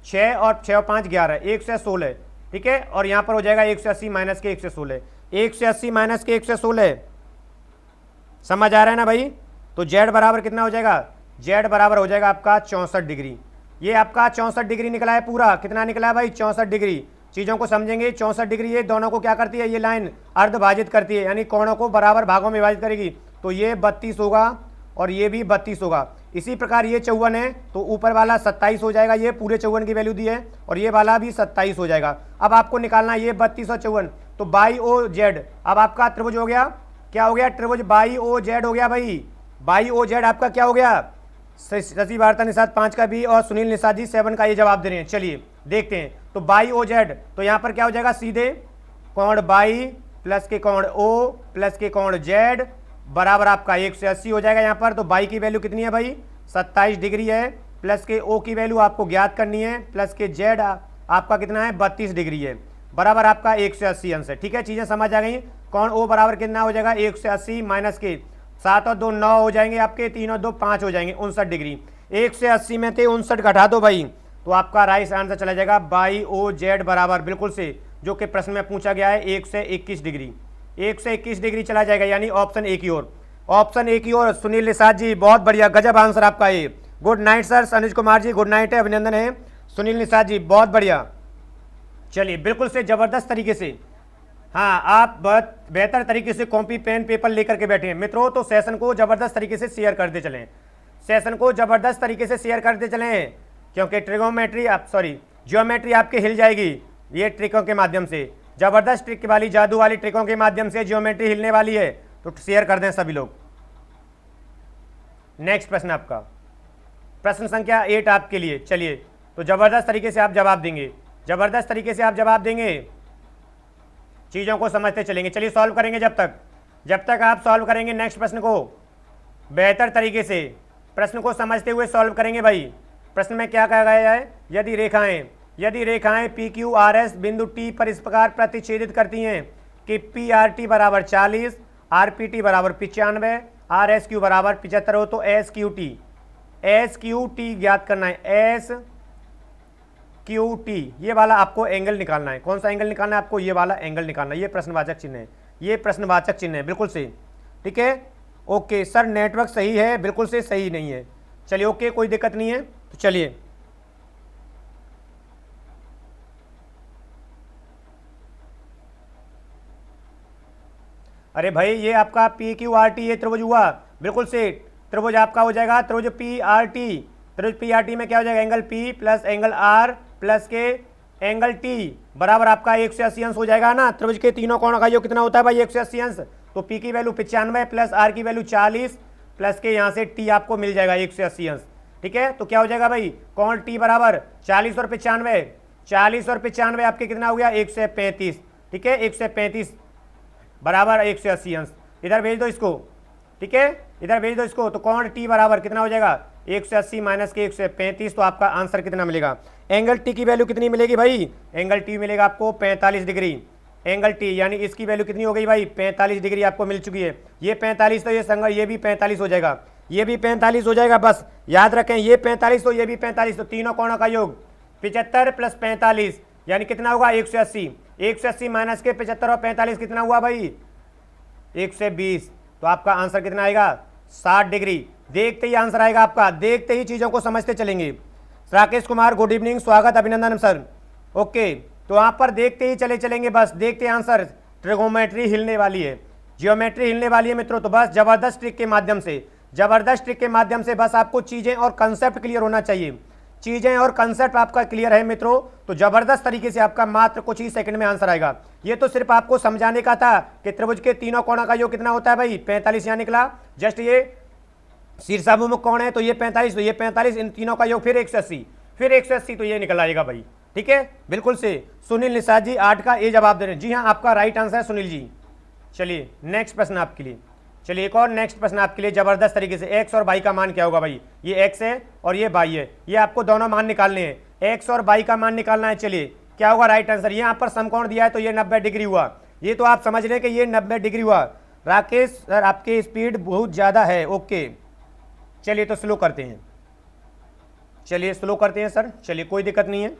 6 और 6 और 5 11 116, ठीक है। और यहाँ पर हो जाएगा 180 माइनस के 116, 180 माइनस के 116, समझ आ रहा है ना भाई। तो जेड बराबर कितना हो जाएगा, जेड बराबर हो जाएगा आपका 64 डिग्री, ये आपका 64 डिग्री निकला है पूरा, कितना निकला है भाई 64 डिग्री। चीज़ों को समझेंगे, 64 डिग्री ये दोनों को क्या करती है, ये लाइन अर्धभाजित करती है, यानी कोणों को बराबर भागों में विभाजित करेगी। तो ये 32 होगा और ये भी 32 होगा। इसी प्रकार ये 54 है तो ऊपर वाला 27 हो जाएगा, ये पूरे 54 की वैल्यू दी है, और ये वाला भी 27 हो जाएगा। अब आपको निकालना है ये 32 और 54, तो बाई ओ जेड अब आपका त्रिभुज हो गया, क्या हो गया त्रिभुज बाई ओ जेड हो गया भाई, बाई ओ जेड आपका क्या हो गया, शशि वार्ता निषाद 5 का बी और सुनील निषाद जी 7 का ये जवाब दे रहे हैं। चलिए देखते हैं, तो बाई ओ जेड तो यहाँ पर क्या हो जाएगा सीधे कोण बाई प्लस के कोण ओ प्लस के कोण जेड बराबर आपका 180 हो जाएगा यहाँ पर। तो बाई की वैल्यू कितनी है भाई 27 डिग्री है, प्लस के ओ की वैल्यू आपको ज्ञात करनी है, प्लस के जेड आपका कितना है 32 डिग्री है, बराबर आपका 180 अंश है, ठीक है। चीज़ें समझ आ गई। कोण ओ बराबर कितना हो जाएगा 180 माइनस के 7 और 2 9 हो जाएंगे आपके, 3 और 2 5 हो जाएंगे 59 डिग्री, 180 में थे 59 घटा दो भाई, तो आपका राइट आंसर चला जाएगा बाई ओ जेड बराबर बिल्कुल से जो कि प्रश्न में पूछा गया है 121 डिग्री, 121 डिग्री चला जाएगा, यानी ऑप्शन ए की ओर, ऑप्शन ए की ओर। सुनील निषाद जी बहुत बढ़िया, गजब आंसर आपका ये, good night sir. Anuj Kumar ji good night है, अभिनंदन है। सुनील निषाद जी बहुत बढ़िया, चलिए बिल्कुल से जबरदस्त तरीके से, हाँ आप बहुत बेहतर तरीके से कॉपी पेन पेपर लेकर के बैठे हैं मित्रों। तो सेशन को जबरदस्त तरीके से शेयर करते चलें, सेशन को जबरदस्त तरीके से शेयर करते चलें, क्योंकि ट्रिगोनोमेट्री आप ज्योमेट्री आपकी हिल जाएगी ये ट्रिकों के माध्यम से, जबरदस्त ट्रिक वाली, जादू वाली ट्रिकों के माध्यम से ज्योमेट्री हिलने वाली है। तो शेयर कर दें सभी लोग। नेक्स्ट प्रश्न आपका, प्रश्न संख्या 8 आपके लिए। चलिए, तो जबरदस्त तरीके से आप जवाब देंगे, जबरदस्त तरीके से आप जवाब देंगे, चीज़ों को समझते चलेंगे। चलिए सॉल्व करेंगे जब तक आप सॉल्व करेंगे नेक्स्ट प्रश्न को बेहतर तरीके से, प्रश्न को समझते हुए सॉल्व करेंगे भाई। प्रश्न में क्या कहा गया है, यदि रेखाएं पी क्यू आर एस बिंदु टी पर इस प्रकार प्रतिच्छेदित करती हैं कि पी आर टी बराबर 40, आर पी टी बराबर 95, आर एस क्यू बराबर 75 हो, तो एस क्यू टी ज्ञात करना है। एस क्यू टी ये वाला आपको एंगल निकालना है। कौन सा एंगल निकालना है आपको? ये वाला एंगल निकालना है। ये प्रश्नवाचक चिन्ह है, ये प्रश्नवाचक चिन्ह है, बिल्कुल सही। ठीक है, ओके सर नेटवर्क सही है, बिल्कुल से सही नहीं है। चलिए ओके, कोई दिक्कत नहीं है। तो चलिए अरे भाई ये आपका पी क्यू आर टी ये त्रिभुज हुआ, बिल्कुल से त्रिभुज आपका हो जाएगा त्रिभुज पी आर टी। त्रिभुज पी आर टी में क्या हो जाएगा? Angle P plus angle R plus के एंगल टी बराबर आपका 180 अंश हो जाएगा ना। त्रिभुज के तीनों कोणों का योग कितना होता है भाई? 180 अंश। तो पी की वैल्यू 95 प्लस आर की वैल्यू 40 प्लस के यहाँ से टी आपको मिल जाएगा 180 अंश। ठीक है, तो क्या हो जाएगा भाई? कोण टी बराबर 40 और 95, 40 और 95 आपके कितना हो गया? 135। ठीक है, 135 बराबर 180 अंश। इधर भेज दो इसको, ठीक है, इधर भेज दो इसको। तो कोण टी बराबर कितना हो जाएगा? 180 माइनस के 135। तो आपका आंसर कितना मिलेगा? एंगल टी की वैल्यू कितनी मिलेगी भाई? एंगल टी मिलेगा आपको 45 डिग्री। एंगल टी यानी इसकी वैल्यू कितनी हो गई भाई? 45 डिग्री आपको मिल चुकी है। ये 45 तो ये संग ये भी 45 हो जाएगा, ये भी 45 हो जाएगा। बस याद रखें ये 45 तो ये भी 45, तो तीनों कोणों का योग 75 प्लस 45 यानी कितना होगा? 180। 180 माइनस के 75 और 45 कितना हुआ भाई? 120। तो आपका आंसर कितना आएगा? 60 डिग्री। देखते ही आंसर आएगा आपका, देखते ही चीज़ों को समझते चलेंगे। राकेश कुमार गुड इवनिंग, स्वागत, अभिनंदन सर। ओके, तो वहाँ पर देखते ही चलेंगे, बस देखते आंसर। ट्रिगोमेट्री हिलने वाली है, जियोमेट्री हिलने वाली है मित्रों। तो बस जबरदस्त ट्रिक के माध्यम से, जबरदस्त ट्रिक के माध्यम से बस आपको चीज़ें और कंसेप्ट क्लियर होना चाहिए। चीज़ें और कंसेप्ट आपका क्लियर है मित्रों, तो जबरदस्त तरीके से आपका मात्र कुछ ही सेकंड में आंसर आएगा। ये तो सिर्फ आपको समझाने का था कि त्रिभुज के तीनों कोणों का योग कितना होता है भाई? 45 यहाँ निकला। जस्ट ये शीर्षाभिमुख कोण है तो ये 45, तो ये 45, इन तीनों का योग फिर 180, फिर 180, तो ये निकल आएगा भाई। ठीक है, बिल्कुल से। सुनील निषाद जी 8 का ए जवाब दे रहे हैं। जी हाँ, आपका राइट आंसर है सुनील जी। चलिए नेक्स्ट प्रश्न आपके लिए, चलिए एक और नेक्स्ट प्रश्न आपके लिए जबरदस्त तरीके से। एक्स और वाई का मान क्या होगा भाई? ये एक्स है और ये वाई है, ये आपको दोनों मान निकालने हैं। एक्स और वाई का मान निकालना है। चलिए क्या होगा राइट आंसर? यहाँ पर समकोण दिया है तो ये 90 डिग्री हुआ। ये तो आप समझ रहे हैं कि ये 90 डिग्री हुआ। राकेश सर आपकी स्पीड बहुत ज़्यादा है। ओके, चलिए तो स्लो करते हैं, चलिए स्लो करते हैं सर। चलिए कोई दिक्कत नहीं है,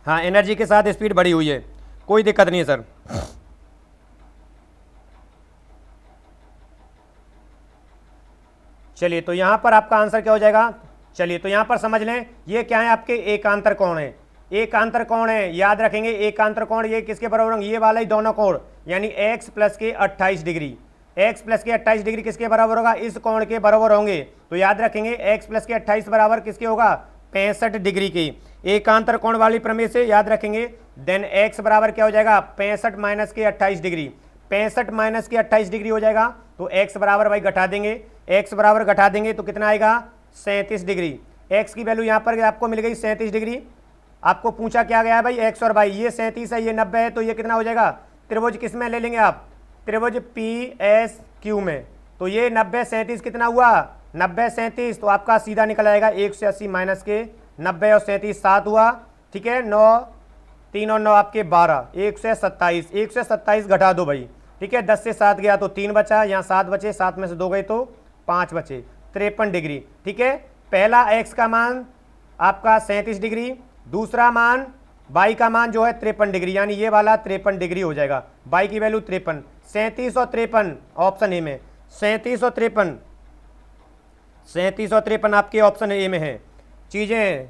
हाँ एनर्जी के साथ स्पीड बढ़ी हुई है, कोई दिक्कत नहीं है सर। चलिए तो यहाँ पर आपका आंसर क्या हो जाएगा? चलिए तो यहाँ पर समझ लें, ये क्या है? आपके एकांतर कोण है, एकांतर कोण है, याद रखेंगे एकांतर कोण। ये किसके बराबर होंगे? ये वाला ही दोनों कोण, यानी x प्लस के 28 डिग्री। x प्लस के 28 डिग्री किसके बराबर होगा? इस कोण के बराबर होंगे। तो याद रखेंगे x प्लस के 28 बराबर किसके होगा? 65 डिग्री की। एकांतर कोण वाली प्रमेय से याद रखेंगे, देन x बराबर क्या हो जाएगा? 65 माइनस के 28 डिग्री। 65 माइनस के 28 डिग्री हो जाएगा, तो x बराबर भाई घटा देंगे, x बराबर घटा देंगे तो कितना आएगा? 37 डिग्री। x की वैल्यू यहाँ पर आपको मिल गई 37 डिग्री। आपको पूछा क्या गया है भाई? x और y, ये 37 है, ये 90 है, तो ये कितना हो जाएगा? त्रिभुज किस में ले लेंगे आप? त्रिभुज PSQ में। तो ये 90 37 कितना हुआ? 90 37, तो आपका सीधा निकल आएगा 180 माइनस के 90 और 37 7 हुआ। ठीक है, 9 3 और 9 आपके 12, 127। 127 घटा दो भाई। ठीक है, 10 से 7 गया तो 3 बचा, यहाँ 7 बचे, 7 में से 2 गए तो 5 बचे, 53 डिग्री। ठीक है, पहला x का मान आपका 37 डिग्री, दूसरा मान y का मान जो है 53 डिग्री, यानी ये वाला 53 डिग्री हो जाएगा। y की वैल्यू 53, 37 और 53 ऑप्शन ए में, 37 और 53, 37 और 53 आपके ऑप्शन ए में है चीज़ें।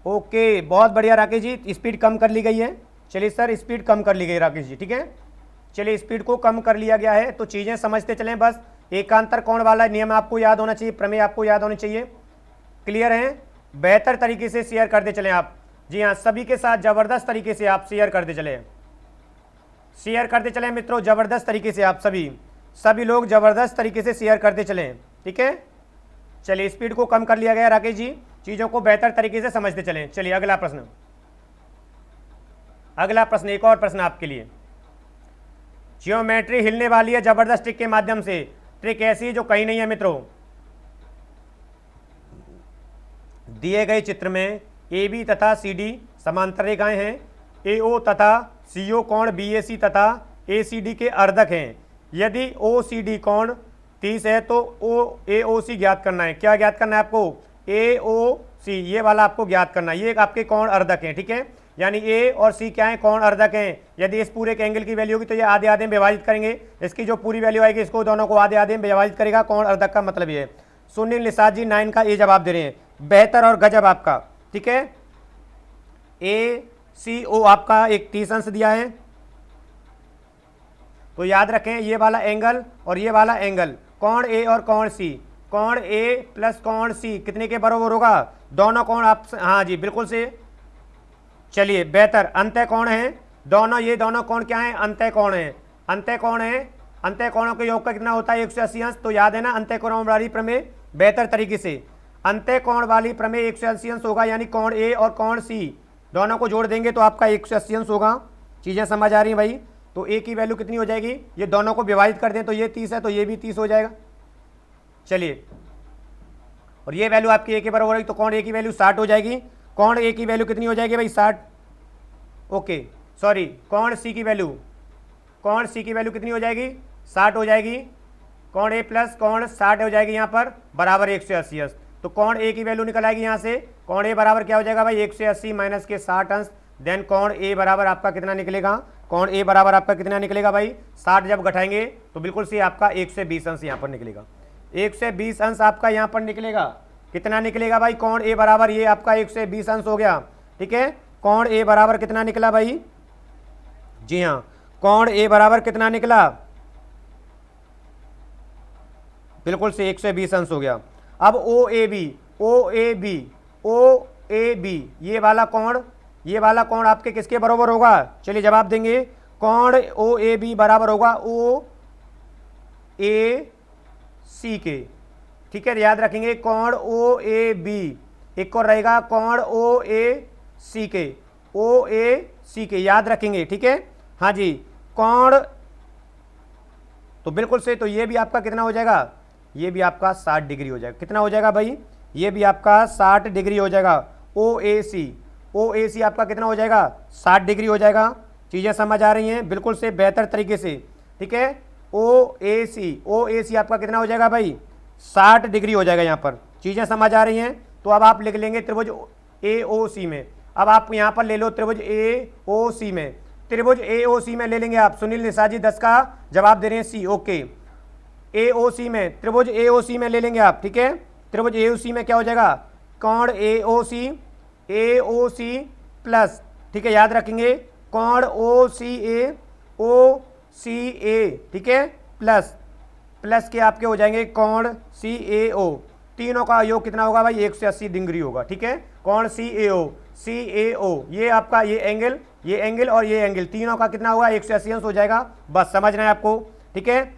ओके, बहुत बढ़िया राकेश जी, स्पीड कम कर ली गई है। चलिए सर स्पीड कम कर ली गई राकेश जी। ठीक है, चलिए स्पीड को कम कर लिया गया है, तो चीज़ें समझते चलें। बस एकांतर कोण वाला नियम आपको याद होना चाहिए, प्रमेय आपको याद होनी चाहिए। क्लियर है? बेहतर तरीके से शेयर करते चलें आप। जी हाँ, सभी के साथ जबरदस्त तरीके से आप शेयर करते चले, शेयर करते चले मित्रों, जबरदस्त तरीके से आप सभी लोग जबरदस्त तरीके से शेयर करते चलें। ठीक है, चलिए स्पीड को कम कर लिया गया राकेश जी, चीजों को बेहतर तरीके से समझते चलें। चलिए अगला प्रश्न, एक और प्रश्न आपके लिए। जियोमेट्री हिलने वाली है जबरदस्त ट्रिक के माध्यम से, ट्रिक ऐसी जो कहीं नहीं है मित्रों। दिए गए चित्र में ए बी तथा सी डी समांतर रेखाएं हैं, ए ओ तथा सी ओ कोण बी ए सी तथा ए सी डी के अर्धक हैं। यदि ओ सी डी कोण 30 है तो ओ ए ओ सी ज्ञात करना है। क्या ज्ञात करना है आपको? ए ओ सी, ये वाला आपको ज्ञात करना है। ये आपके कोण अर्धक हैं। ठीक है, यानी ए और सी क्या है? कोण अर्धक हैं। यदि इस पूरे के एंगल की वैल्यू होगी तो ये आधे आधे में विभाजित करेंगे, इसकी जो पूरी वैल्यू आएगी इसको दोनों को आधे आधे में विभाजित करेगा। कोण अर्धक का मतलब ये है। सुनील निषाद जी 9 का ये जवाब दे रहे हैं, बेहतर और गजब आपका। ठीक है, ए सी ओ आपका एक 30 अंश दिया है, तो याद रखें ये वाला एंगल और ये वाला एंगल, कोण ए और कोण सी, कोण ए प्लस कोण सी कितने के बराबर होगा? दोनों कोण आप, हाँ जी बिल्कुल से। चलिए बेहतर, अंतः कोण है दोनों, ये दोनों कोण क्या है? अंतः कोण है, अंतः कोण है। अंतः कोणों के योग का कितना होता है? 180 अंश। तो याद है ना अंतः कोण वाली प्रमेय, बेहतर तरीके से अंतः कोण वाली प्रमेय 180 अंश होगा, यानी कोण ए और कोण सी दोनों को जोड़ देंगे तो आपका 180 अंश होगा। चीजें समझ आ रही हैं भाई? तो ए की वैल्यू कितनी हो जाएगी? ये दोनों को विभाजित कर दें तो ये 30 है, तो ये भी 30 हो जाएगा। चलिए, और ये वैल्यू आपकी ए के बराबर होगी तो कोण ए की वैल्यू 60 हो जाएगी। कोण ए की वैल्यू कितनी हो जाएगी भाई? 60। ओके सॉरी, कोण सी की वैल्यू, कोण सी की वैल्यू कितनी हो जाएगी? 60 हो जाएगी। कोण ए प्लस कोण 60 हो जाएगी यहाँ पर, बराबर 180 अंश। तो कोण ए की वैल्यू निकल आएगी यहाँ से। कोण ए बराबर क्या हो जाएगा भाई? 180 माइनस के 60 अंश। देन कोण ए बराबर आपका कितना निकलेगा? कोण ए बराबर आपका कितना निकलेगा भाई? 60 जब घटाएंगे तो बिल्कुल से आपका 120 अंश यहाँ पर निकलेगा। 120 अंश आपका यहाँ पर निकलेगा। कितना निकलेगा भाई? कोण ए बराबर ये आपका 120 अंश हो गया। ठीक है, कोण ए बराबर कितना निकला भाई? जी हाँ, कोण ए बराबर कितना निकला? बिल्कुल से 120 अंश हो गया। अब O A B, O A B, O A B, ये वाला कोण आपके किसके बराबर होगा? चलिए जवाब देंगे। कोण ओ ए बी बराबर होगा ओ ए सी के। ठीक है, याद रखेंगे कोण ओ ए बी, एक और रहेगा कोण ओ ए सी के, ओ ए सी के, याद रखेंगे। ठीक है, हाँ जी, कोण तो बिल्कुल से, तो ये भी आपका कितना हो जाएगा? ये भी आपका 60 डिग्री हो जाएगा। कितना हो जाएगा भाई? ये भी आपका 60 डिग्री हो जाएगा। ओ ए सी आपका कितना हो जाएगा? 60 डिग्री हो जाएगा। चीज़ें समझ आ रही हैं? बिल्कुल से बेहतर तरीके से। ठीक है, ओ ए सी आपका कितना हो जाएगा भाई? 60 डिग्री हो जाएगा यहाँ पर। चीज़ें समझ आ रही हैं? तो अब आप लिख लेंगे त्रिभुज ए ओ सी में। अब आप यहाँ पर ले लो त्रिभुज ए ओ सी में, त्रिभुज ए ओ सी में ले लेंगे आप। सुनील निशा जी 10 का जवाब दे रहे हैं सी। ओके, ए ओ सी में, त्रिभुज ए ओ सी में ले लेंगे आप। ठीक है, त्रिभुज ए ओ सी में क्या हो जाएगा? कोण ए ओ सी प्लस, ठीक है याद रखेंगे, कोण ओ सी ए, ठीक है, प्लस के आपके हो जाएंगे कोण सी ए ओ। तीनों का योग कितना होगा भाई? 180 डिग्री होगा। ठीक है, कोण सी ए ओ, ये आपका ये एंगल और ये एंगल, तीनों का कितना होगा? 180 अंश हो जाएगा। बस समझना है आपको। ठीक है,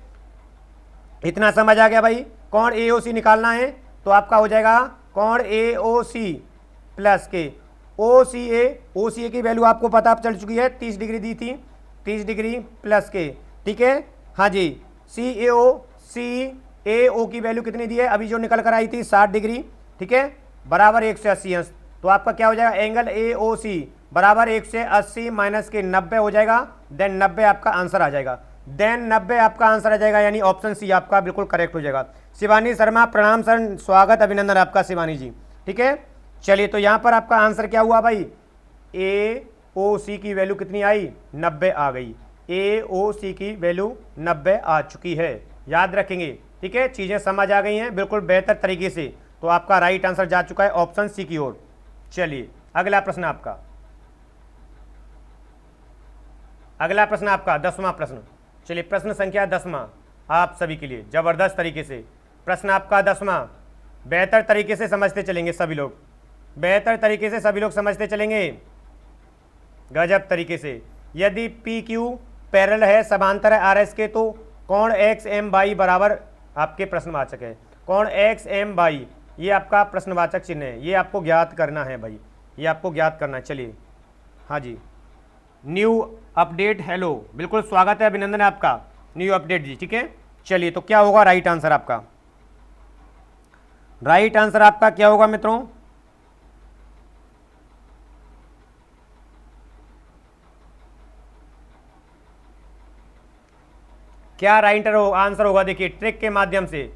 इतना समझ आ गया भाई? कोण ए ओ सी निकालना है तो आपका हो जाएगा कोण ए ओ सी प्लस के ओ सी ए की वैल्यू आपको पता चल चुकी है, 30 डिग्री दी थी, 30 डिग्री प्लस के। ठीक है, हाँ जी, सी ए ओ की वैल्यू कितनी दी है? अभी जो निकल कर आई थी 60 डिग्री। ठीक है, बराबर 180 अंश। तो आपका क्या हो जाएगा? एंगल ए ओ सी बराबर 180 माइनस के 90 हो जाएगा। देन 90 आपका आंसर आ जाएगा। यानी ऑप्शन सी आपका बिल्कुल करेक्ट हो जाएगा। शिवानी शर्मा प्रणाम सर, स्वागत अभिनंदन आपका शिवानी जी। ठीक है, चलिए तो यहाँ पर आपका आंसर क्या हुआ भाई? ए ओ सी की वैल्यू कितनी आई? 90 आ गई। ए ओ सी की वैल्यू 90 आ चुकी है, याद रखेंगे। ठीक है, चीज़ें समझ आ गई हैं बिल्कुल बेहतर तरीके से। तो आपका राइट आंसर जा चुका है ऑप्शन सी की ओर। चलिए अगला प्रश्न आपका, 10वां प्रश्न। चलिए प्रश्न संख्या 10वां आप सभी के लिए जबरदस्त तरीके से प्रश्न आपका 10वां, बेहतर तरीके से समझते चलेंगे सभी लोग। बेहतर तरीके से सभी लोग समझते चलेंगे, गजब तरीके से। यदि पी क्यू पैरेलल है, समांतर है आर एस के, तो कोण एक्स एम बाई बराबर, आपके प्रश्नवाचक है कोण एक्स एम बाई, ये आपका प्रश्नवाचक चिन्ह है, ये आपको ज्ञात करना है भाई, ये आपको ज्ञात करना है। चलिए हाँ जी, न्यू अपडेट, हेलो, बिल्कुल स्वागत है, अभिनंदन है आपका, न्यू अपडेट जी, ठीक है। चलिए तो क्या होगा राइट आंसर आपका, राइट आंसर आपका क्या होगा मित्रों, क्या राइट आंसर होगा, देखिए ट्रिक के माध्यम से,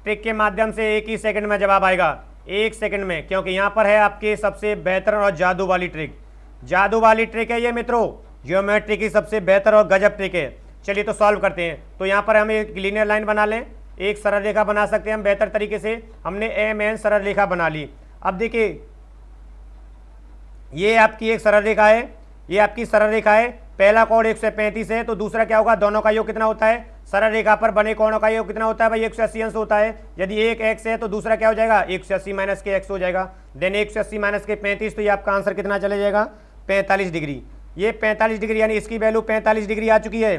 ट्रिक के माध्यम से एक ही सेकंड में जवाब आएगा, एक सेकंड में, क्योंकि यहां पर है आपके सबसे बेहतर और जादू वाली ट्रिक, जादू वाली ट्रिक है ये मित्रों, ज्योमेट्री की सबसे बेहतर और गजब ट्रिक है। चलिए तो सॉल्व करते हैं। तो यहाँ पर हम एक लीनियर लाइन बना लें, एक सरल रेखा बना सकते हैं हम बेहतर तरीके से, हमने एम एन सरल रेखा बना ली। अब देखिए ये आपकी एक सरल रेखा है, ये आपकी सरल रेखा है, पहला कोण 135 है, तो दूसरा क्या होगा, दोनों का योग कितना होता है, सरल रेखा पर बने कोणों का योग कितना होता है भाई, 180 अंश होता है। यदि एक एक्स है तो दूसरा क्या हो जाएगा, 180 माइनस के एक्स हो जाएगा, देन 180 माइनस के 35, तो ये आपका आंसर कितना चले जाएगा, 45 डिग्री। ये 45 डिग्री यानी इसकी वैल्यू 45 डिग्री आ चुकी है।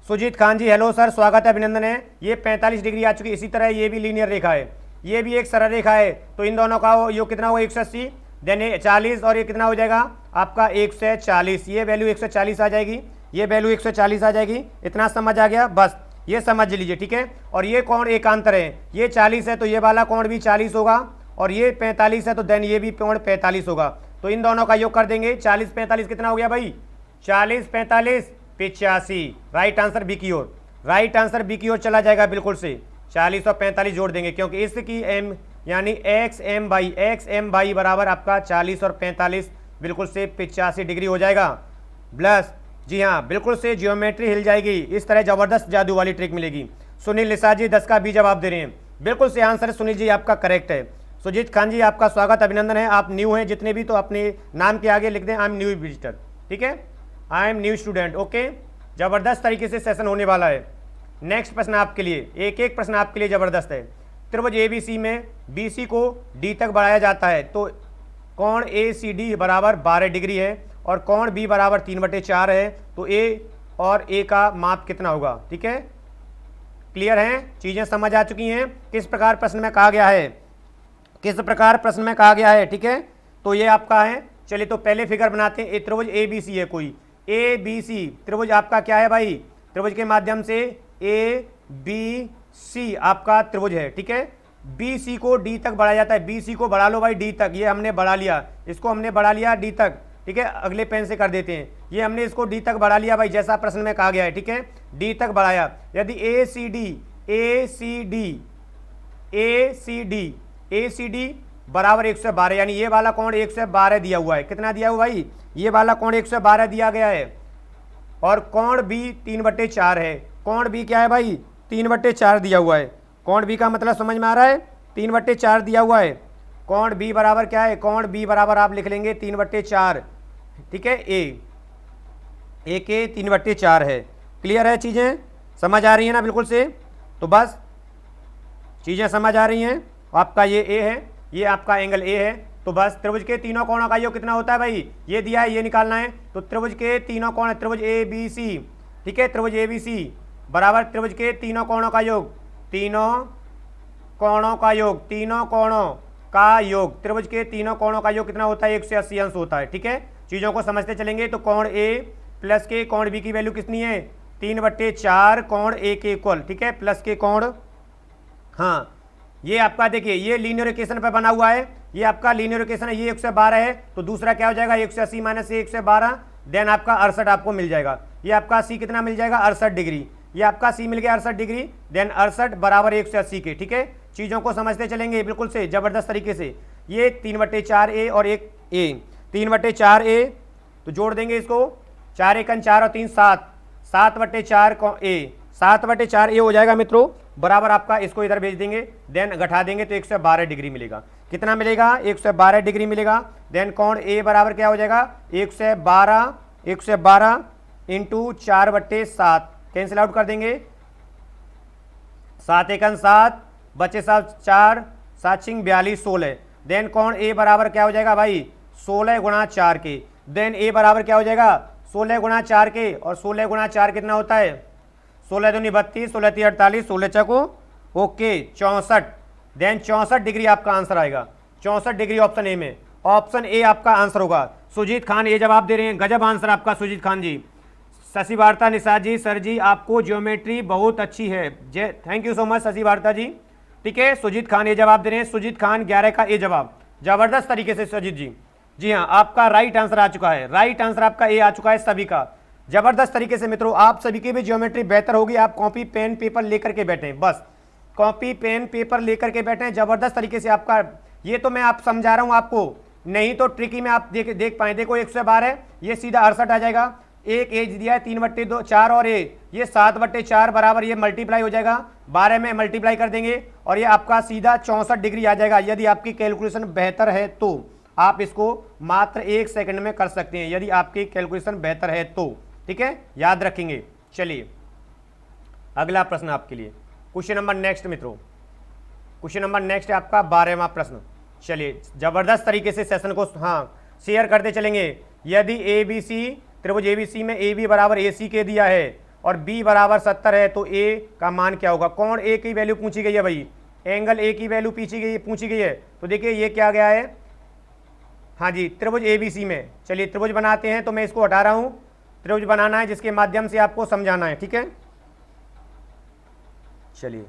सुजीत खान जी हेलो सर, स्वागत है, अभिनंदन है, ये 45 डिग्री आ चुकी है। इसी तरह ये भी लीनियर रेखा है, ये भी एक सरल रेखा है, तो इन दोनों का योग कितना होगा, 180, देन 40, और ये कितना हो जाएगा आपका 140, ये वैल्यू 140 आ जाएगी, ये वैल्यू 140 आ जाएगी। इतना समझ आ गया, बस ये समझ लीजिए, ठीक है। और ये कोण एकांतर है, ये 40 है तो ये वाला कोण भी 40 होगा, और ये 45 है तो देन ये भी कोण 45 होगा। तो इन दोनों का योग कर देंगे, 40 45 कितना हो गया भाई, 40 45 85, राइट आंसर बी की ओर, राइट आंसर बी की ओर चला जाएगा बिल्कुल से। 40 और 45 जोड़ देंगे, क्योंकि इसकी एम यानी एक्स एम बाई बराबर आपका 40 और 45 बिल्कुल से 85 डिग्री हो जाएगा प्लस, जी हाँ बिल्कुल से ज्योमेट्री हिल जाएगी। इस तरह जबरदस्त जादू वाली ट्रिक मिलेगी। सुनील निशा जी 10 का बी जवाब दे रहे हैं, बिल्कुल से आंसर सुनील जी आपका करेक्ट है। सुजीत खान जी आपका स्वागत, अभिनंदन है, आप न्यू हैं जितने भी, तो अपने नाम के आगे लिख दें आई एम न्यू विजिटर, ठीक है, I am new student, okay. जबरदस्त तरीके से सेशन होने वाला है। नेक्स्ट प्रश्न आपके लिए, एक एक प्रश्न आपके लिए जबरदस्त है। त्रिभुज एबीसी में बीसी को डी तक बढ़ाया जाता है, तो कोण ACD बराबर 12 डिग्री है और कोण बी बराबर 3/4 है, तो ए और ए का माप कितना होगा, ठीक है। क्लियर है, चीजें समझ आ चुकी हैं, किस प्रकार प्रश्न में कहा गया है, किस प्रकार प्रश्न में कहा गया है, ठीक है। तो ये आपका है। चलिए तो पहले फिगर बनाते हैं। त्रिभुज ABC है, कोई ABC त्रिभुज आपका क्या है भाई, त्रिभुज के माध्यम से ABC आपका त्रिभुज है, ठीक है। BC को D तक बढ़ाया जाता है, BC को बढ़ा लो भाई D तक, ये हमने बढ़ा लिया, इसको हमने बढ़ा लिया D तक, ठीक है। अगले पेन से कर देते हैं, ये हमने इसको D तक बढ़ा लिया भाई, जैसा प्रश्न में कहा गया है, ठीक है, D तक बढ़ाया। यदि ACD बराबर 112, यानी ये वाला कोण 112 दिया हुआ है, कितना दिया हुआ भाई, ये वाला कोण 112 दिया गया है, और कोण B 3/4 है। कोण B क्या है भाई, 3/4 दिया हुआ है। कोण B का मतलब समझ में आ रहा है, 3/4 दिया हुआ है। कोण B बराबर क्या है, कोण B बराबर आप लिख लेंगे 3/4, ठीक है, ए के 3/4 है। क्लियर है, चीज़ें समझ आ रही हैं ना बिल्कुल से, तो बस चीज़ें समझ आ रही हैं। आपका ये ए है, ये आपका एंगल ए है, तो बस त्रिभुज के तीनों कोणों का योग कितना होता है भाई, ये दिया है, ये निकालना है। तो त्रिभुज के तीनों कोण, त्रिभुज ABC, ठीक है, त्रिभुज ABC बराबर त्रिभुज के तीनों कोणों का योग, तीनों कोणों का योग, तीनों कोणों का योग, त्रिभुज के तीनों कोणों का योग कितना होता है, 180 अंश होता है, ठीक है। चीज़ों को समझते चलेंगे। तो कोण A प्लस के कोण B की वैल्यू कितनी है, 3/4 कोण A के इक्वल, ठीक है, प्लस के कोण, हाँ ये आपका देखिए ये लीनियर इक्वेशन पर बना हुआ है, ये आपका लीनियर इक्वेशन है, ये 112 है, तो दूसरा क्या हो जाएगा 180 माइनस 112, देन आपका 68 आपको मिल जाएगा। ये आपका C कितना मिल जाएगा, 68 डिग्री, ये आपका C मिल गया 68 डिग्री, देन 68 बराबर 180 के, ठीक है। चीज़ों को समझते चलेंगे बिल्कुल से जबरदस्त तरीके से। ये 3/4A और एक A, 3/4A, तो जोड़ देंगे इसको, 4 एकन 4 और 3 7, 7/4A, 7/4A हो जाएगा मित्रों, बराबर आपका इसको इधर भेज देंगे, देन घटा देंगे तो 112 डिग्री मिलेगा। कितना मिलेगा, 112 डिग्री मिलेगा। देन कोण A बराबर क्या हो जाएगा, 112 इंटू 4/7, कैंसिल आउट कर देंगे, 7 एकन 7, बचे 7 4, 7 छिंग 42 16, देन कोण ए बराबर क्या हो जाएगा भाई 16 गुणा 4 के। देन ए बराबर क्या हो जाएगा 16 गुणा 4 के, और 16 गुणा 4 कितना होता है 16 दूनी 32, 16 ती 48, 16 चको ओके 64। देन 64 डिग्री आपका आंसर आएगा, 64 डिग्री ऑप्शन ए में। ऑप्शन ए आपका आंसर होगा। सुजीत खान ये जवाब दे रहे हैं, गजब आंसर आपका सुजीत खान जी। शशि वार्ता निशा जी, सर जी आपको ज्योमेट्री बहुत अच्छी है, जय thank you so much Shashi वार्ता जी। ठीक है, सुजीत खान ये जवाब दे रहे हैं, सुजीत खान 11 का ए जवाब, जबरदस्त तरीके से सुजीत जी। जी हाँ, आपका राइट आंसर आ चुका है, राइट आंसर आपका ए आ चुका है सभी का, जबरदस्त तरीके से। मित्रों आप सभी की भी ज्योमेट्री बेहतर होगी, आप कॉपी पेन पेपर लेकर के बैठे, बस कॉपी पेन पेपर लेकर के बैठे, जबरदस्त तरीके से आपका। ये तो मैं आप समझा रहा हूं आपको, नहीं तो ट्रिकी में आप देख पाए। देखो 112 है, ये सीधा 68 आ जाएगा। एक एज दिया है 3/2 4 और ए, ये 7/4 बराबर ये मल्टीप्लाई हो जाएगा, 12 में मल्टीप्लाई कर देंगे और ये आपका सीधा 64 डिग्री आ जाएगा। यदि आपकी कैलकुलेशन बेहतर है तो आप इसको मात्र 1 सेकंड में कर सकते हैं, यदि आपकी कैलकुलेशन बेहतर है तो। ठीक है, याद रखेंगे। चलिए अगला प्रश्न आपके लिए, क्वेश्चन नंबर नेक्स्ट मित्रों, क्वेश्चन नंबर नेक्स्ट है आपका 12वां प्रश्न। चलिए जबरदस्त तरीके से सेशन को शेयर करते चलेंगे। यदि ए बी सी त्रिभुज ए बी सी में ए बी बराबर ए सी के दिया है और बी बराबर 70 है तो ए का मान क्या होगा। कौन ए की वैल्यू पूछी गई है भाई, एंगल ए की वैल्यू पूछी गई है। तो देखिए ये क्या गया है, हाँ जी त्रिभुज ए बी सी में। चलिए त्रिभुज बनाते हैं, तो मैं इसको हटा रहा हूँ, त्रिभुज बनाना है जिसके माध्यम से आपको समझाना है। ठीक है, चलिए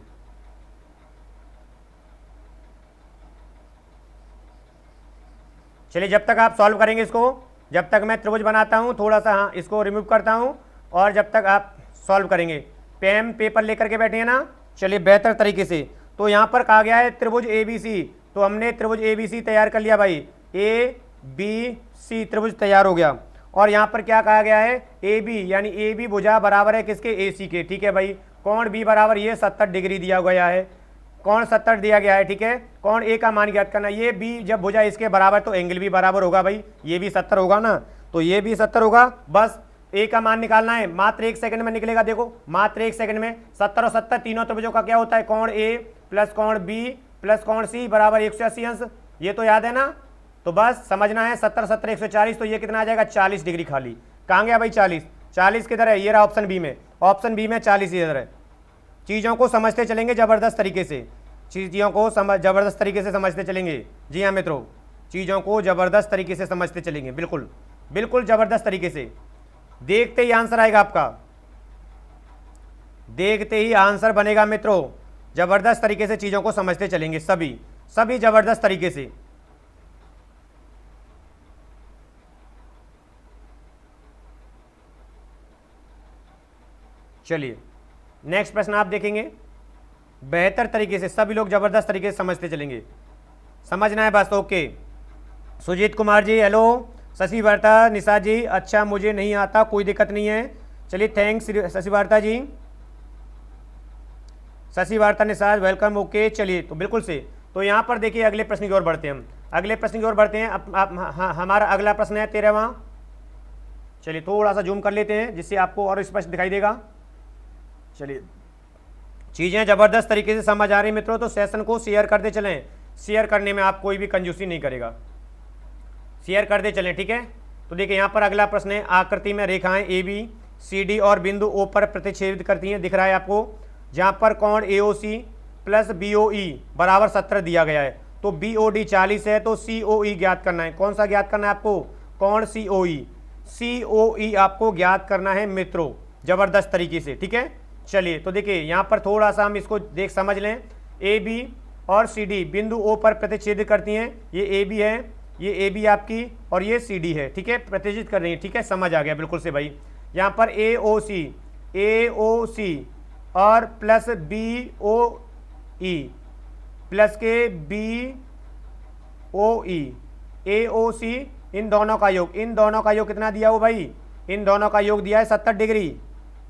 जब तक आप सॉल्व करेंगे इसको, जब तक मैं त्रिभुज बनाता हूं, थोड़ा सा इसको रिमूव करता हूं, और जब तक आप सॉल्व करेंगे पेन पेपर लेकर के बैठे हैं ना। चलिए बेहतर तरीके से, तो यहां पर कहा गया है त्रिभुज ए बी सी, तो हमने त्रिभुज ए बी सी तैयार कर लिया भाई, ए बी सी त्रिभुज तैयार हो गया। और यहाँ पर क्या कहा गया है, ए बी यानी ए बी भुजा बराबर है किसके, ए सी के। ठीक है भाई, कोण बी बराबर ये 70 डिग्री दिया गया है, कोण 70 दिया गया है। ठीक है, कोण ए का मान ज्ञात करना, ये बी जब भुजा इसके बराबर तो एंगल भी बराबर होगा भाई, ये भी 70 होगा ना, तो ये भी 70 होगा। बस ए का मान निकालना है, मात्र 1 सेकंड में निकलेगा। देखो मात्र 1 सेकंड में 70 और 70 तीनों त्रिभुजों का क्या होता है, कोण ए प्लस कोण बी प्लस कोण सी बराबर 180 अंश, ये तो याद है ना। तो बस समझना है 70 70 140, तो ये कितना आ जाएगा 40 डिग्री खाली। कहाँ गया भाई 40 किधर है, ये रहा ऑप्शन बी में, ऑप्शन बी में 40 इधर है। चीज़ों को समझते चलेंगे जबरदस्त तरीके से, चीज़ों को जबरदस्त तरीके से समझते चलेंगे। जी हाँ मित्रों, चीज़ों को जबरदस्त तरीके से समझते चलेंगे, बिल्कुल बिल्कुल जबरदस्त तरीके से। देखते ही आंसर आएगा आपका, देखते ही आंसर बनेगा मित्रों। जबरदस्त तरीके से चीज़ों को समझते चलेंगे, सभी जबरदस्त तरीके से। चलिए नेक्स्ट प्रश्न आप देखेंगे, बेहतर तरीके से सभी लोग जबरदस्त तरीके से समझते चलेंगे, समझना है बस। ओके सुजीत कुमार जी हेलो, शशि वार्ता निशा जी अच्छा मुझे नहीं आता, कोई दिक्कत नहीं है। चलिए थैंक्स शशि वार्ता जी, शशि वार्ता निशा वेलकम। ओके चलिए तो बिल्कुल से, तो यहाँ पर देखिए अगले प्रश्न की ओर बढ़ते हैं हम, अगले प्रश्न की ओर बढ़ते हैं। हमारा अगला प्रश्न है 13वां। चलिए थोड़ा सा जूम कर लेते हैं जिससे आपको और स्पष्ट दिखाई देगा। चलिए चीज़ें ज़बरदस्त तरीके से समझ आ रही मित्रों, तो सेशन को शेयर करते चलें, शेयर करने में आप कोई भी कंजूसी नहीं करेगा, शेयर करते चलें। ठीक है, तो देखिए यहाँ पर अगला प्रश्न है, आकृति में रेखाएं ए बी सी डी और बिंदु ओ पर प्रतिच्छेदित करती हैं, दिख रहा है आपको, जहाँ पर कोण ए O C plus B O ई बराबर 70 दिया गया है। तो बी ओ डी 40 है, तो सी ओ ई ज्ञात करना है। कौन सा ज्ञात करना है आपको, कोण सी ओ ई आपको ज्ञात करना है मित्रों, जबरदस्त तरीके से। ठीक है, चलिए तो देखिए यहाँ पर थोड़ा सा हम इसको समझ लें। ए बी और सी डी बिंदु ओ पर प्रतिच्छेदित करती हैं, ये ए बी है, ये ए बी आपकी, और ये सी डी है। ठीक है, प्रतिच्छेदित कर रही है। ठीक है, समझ आ गया बिल्कुल से भाई। यहाँ पर ए ओ सी और plus B O E plus के B O E, A O C इन दोनों का योग, इन दोनों का योग कितना दिया हुआ भाई, इन दोनों का योग दिया है 70 डिग्री।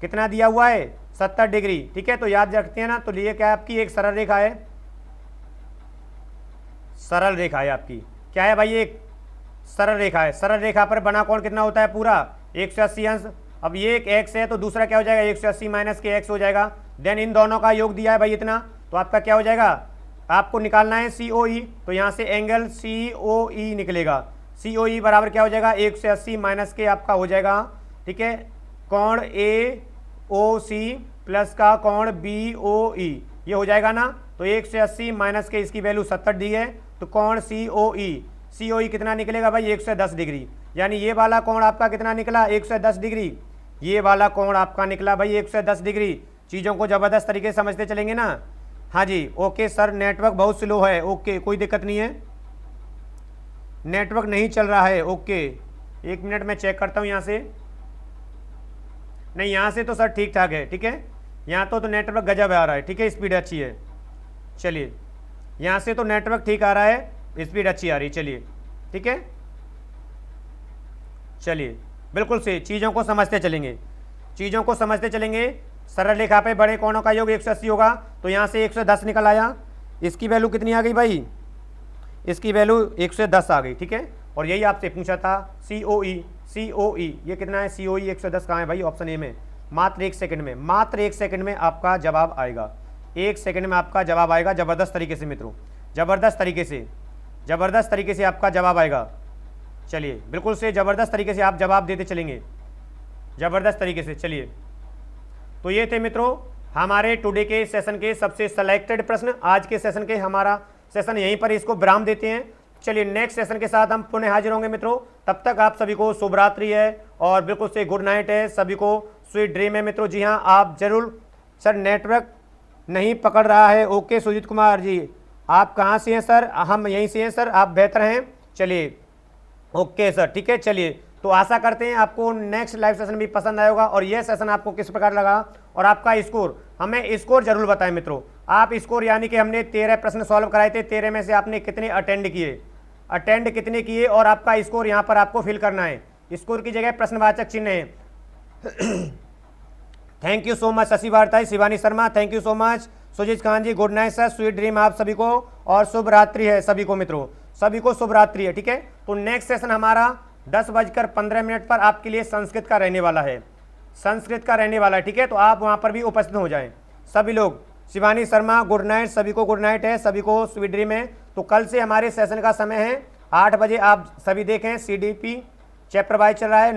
कितना दिया हुआ है 70 डिग्री। ठीक है, तो याद रखते हैं ना, तो ये क्या है आपकी एक सरल रेखा है, सरल रेखा है आपकी, क्या है भाई एक सरल रेखा है। सरल रेखा पर बना कोण कितना होता है पूरा 180 अंश। अब ये एक एक्स है तो दूसरा क्या हो जाएगा 180 माइनस के एक्स हो जाएगा। देन इन दोनों का योग दिया है भाई इतना, तो आपका क्या हो जाएगा आपको निकालना है COE, तो यहाँ से एंगल COE निकलेगा। COE बराबर क्या हो जाएगा, 180 माइनस के आपका हो जाएगा, ठीक है, कोण AOC प्लस का कोण BOE, ये हो जाएगा ना। तो 180 माइनस के इसकी वैल्यू 70 दी है, तो कोण COE कितना निकलेगा भाई, 110 डिग्री। यानी ये वाला कोण आपका कितना निकला, 110 डिग्री। ये वाला कोण आपका निकला भाई 110 डिग्री। चीज़ों को ज़बरदस्त तरीके से समझते चलेंगे ना। हाँ जी, ओके सर, नेटवर्क बहुत स्लो है, ओके कोई दिक्कत नहीं है, नेटवर्क नहीं चल रहा है, ओके 1 मिनट मैं चेक करता हूँ यहाँ से। नहीं, यहाँ से तो सर ठीक ठाक है, ठीक है, यहाँ तो नेटवर्क गजब आ रहा है, ठीक है, स्पीड अच्छी है। चलिए, यहाँ से तो नेटवर्क ठीक आ रहा है, स्पीड अच्छी आ रही है, चलिए ठीक है। चलिए बिल्कुल से चीज़ों को समझते चलेंगे, चीज़ों को समझते चलेंगे। सरल रेखा पे बड़े कोणों का योग 180 होगा, तो यहाँ से 110 निकल आया। इसकी वैल्यू कितनी आ गई भाई, इसकी वैल्यू 110 आ गई, ठीक है। और यही आपसे पूछा था COE ये कितना है, COE 110 कहाँ है भाई, ऑप्शन ए में। मात्र 1 सेकंड में, मात्र 1 सेकंड में आपका जवाब आएगा, 1 सेकंड में आपका जवाब आएगा। ज़बरदस्त तरीके से मित्रों, ज़बरदस्त तरीके से, ज़बरदस्त तरीके से आपका जवाब आएगा। चलिए बिल्कुल से ज़बरदस्त तरीके से आप जवाब देते चलेंगे, ज़बरदस्त तरीके से। चलिए, तो ये थे मित्रों हमारे टुडे के सेशन के सबसे सेलेक्टेड प्रश्न। आज के सेशन के हमारा सेशन यहीं पर इसको विराम देते हैं। चलिए नेक्स्ट सेशन के साथ हम पुनः हाजिर होंगे मित्रों। तब तक आप सभी को शुभ रात्रि है और बिल्कुल से गुड नाइट है, सभी को स्वीट ड्रीम है मित्रों। जी हाँ, आप जरूर, सर नेटवर्क नहीं पकड़ रहा है, ओके सुजीत कुमार जी, आप कहाँ से हैं सर, हम यहीं से हैं सर, आप बेहतर हैं। चलिए ओके सर, ठीक है। चलिए, तो आशा करते हैं आपको नेक्स्ट लाइव सेशन भी पसंद आएगा और यह सेशन आपको किस प्रकार लगा और आपका स्कोर, हमें स्कोर जरूर बताएं मित्रों। आप स्कोर यानी कि हमने 13 प्रश्न सॉल्व कराए थे, 13 में से आपने कितने अटेंड किए और आपका स्कोर यहाँ पर आपको फिल करना है। स्कोर की जगह प्रश्नवाचक चिन्ह है। Thank you so much Shashi Bharati, Shivani Sharma, thank you so much Sujeet Khan ji, good night sir, sweet dream आप सभी को और शुभ रात्रि है सभी को मित्रों, सभी को शुभ रात्रि है, ठीक है। तो नेक्स्ट सेशन हमारा 10:15 पर आपके लिए संस्कृत का रहने वाला है, संस्कृत का रहने वाला है, ठीक है। तो आप वहाँ पर भी उपस्थित हो जाएं सभी लोग। शिवानी शर्मा गुड नाइट, सभी को गुड नाइट है, सभी को स्वीट ड्रीम है। तो कल से हमारे सेशन का समय है 8 बजे, आप सभी देखें CDP चैप्टर वाइज चल रहा है।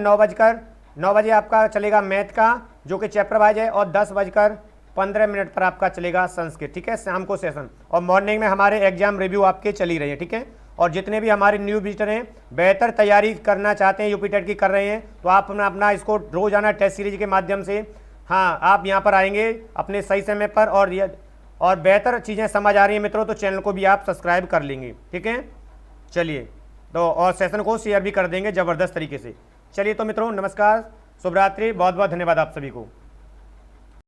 9 बजे आपका चलेगा मैथ का जो कि चैप्टर वाइज है और 10:15 पर आपका चलेगा संस्कृत, ठीक है, शाम को सेशन। और मॉर्निंग में हमारे एग्जाम रिव्यू आपके चल ही रहे हैं, ठीक है। और जितने भी हमारे न्यू विजिटर हैं, बेहतर तैयारी करना चाहते हैं, यूपी टेट की कर रहे हैं, तो आप अपना इसको रोजाना टेस्ट सीरीज के माध्यम से, हाँ, आप यहाँ पर आएंगे अपने सही समय पर और बेहतर चीज़ें समझ आ रही हैं मित्रों, तो चैनल को भी आप सब्सक्राइब कर लेंगे, ठीक है। चलिए, तो और सेशन को शेयर भी कर देंगे ज़बरदस्त तरीके से। चलिए तो मित्रों नमस्कार, शुभ रात्रि, बहुत बहुत धन्यवाद आप सभी को।